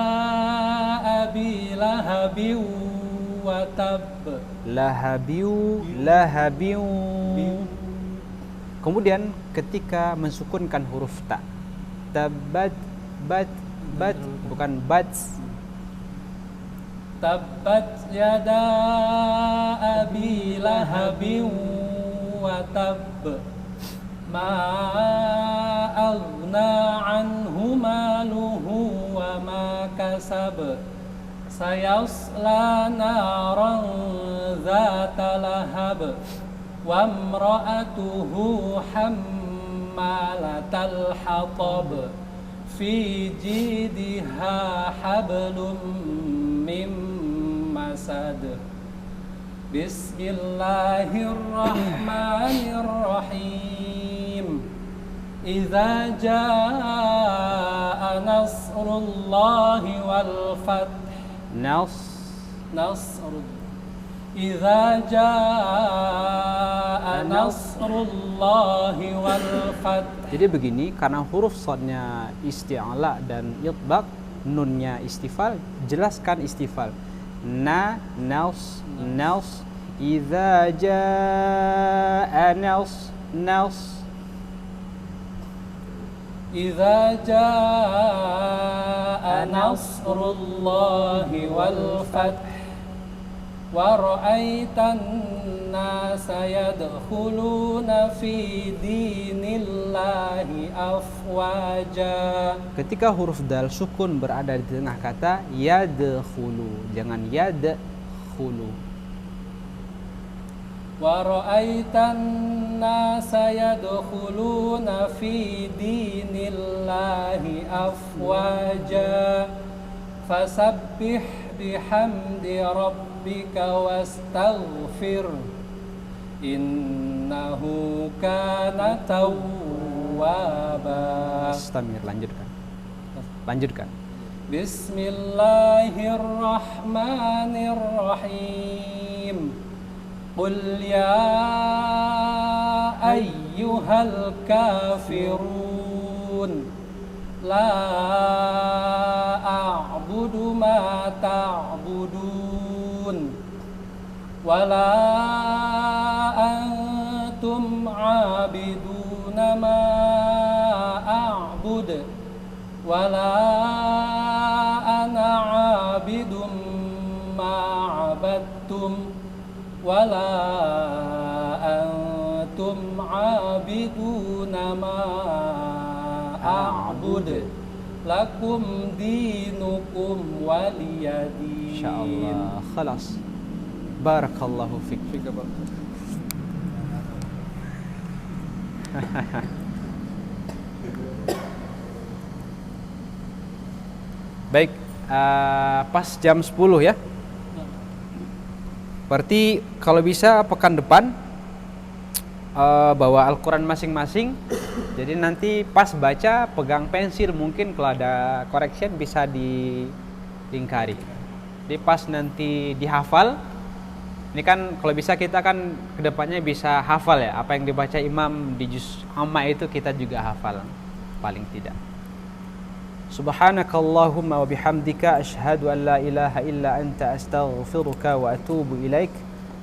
أبي لهب وتب Lahabiu. Kemudian ketika mensukunkan huruf ta, tabat, bat, bukan bats. تبت يدا أبي لهب وتب ما أغنى عنه ماله وما كسب سيصلى نارا ذات لهب وامرأته حمالة الحطب في جيدها حبل من مسد بسم الله الرحمن الرحيم إذا جاء نصر الله والفتح نصر إذا جاء نصر الله والفتح. Jadi begini, karena huruf sodnya isti'ala dan itbaq, nunnya istifal, jelaskan istifal. Naus. Idza jaa naus. إذا جاء نصر الله والفتح ورأيت الناس يدخلون في دين الله أفواجا. Ketika huruf dal sukun berada di tengah kata yadkhulu, jangan yadkhulu. وَرَأَيْتَ النَّاسَ يَدْخُلُونَ فِي دِينِ اللَّهِ أَفْوَاجًا فَسَبِّحْ بِحَمْدِ رَبِّكَ وَاسْتَغْفِرْ إِنَّهُ كَانَ تَوَّابًا. Istamir, lanjutkan. Bismillahirrahmanirrahim. قل يا أيها الكافرون لا أعبد ما تعبدون ولا أنتم عابدون ما أعبد ولا أنا عابد ما عبدتم ولا أنتم عابدون ما أعبد لكم دينكم ولي دين. Insyaallah. Khalas. Barakallahu fik. Baik, pas jam 10 ya. Berarti kalau bisa pekan depan bawa Al-Quran masing-masing. Jadi nanti pas baca pegang pensil, mungkin kalau ada correction bisa dilingkari. Jadi pas nanti dihafal Ini kan kalau bisa kita kan kedepannya bisa hafal ya, apa yang dibaca imam di juz amma itu kita juga hafal paling tidak. Subhanakallahumma wa bihamdika asyhadu an la ilaha illa anta astaghfiruka wa atubu ilaik.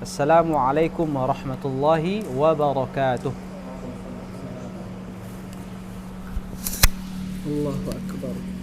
Assalamualaikum warahmatullahi wabarakatuh. Allahu akbar.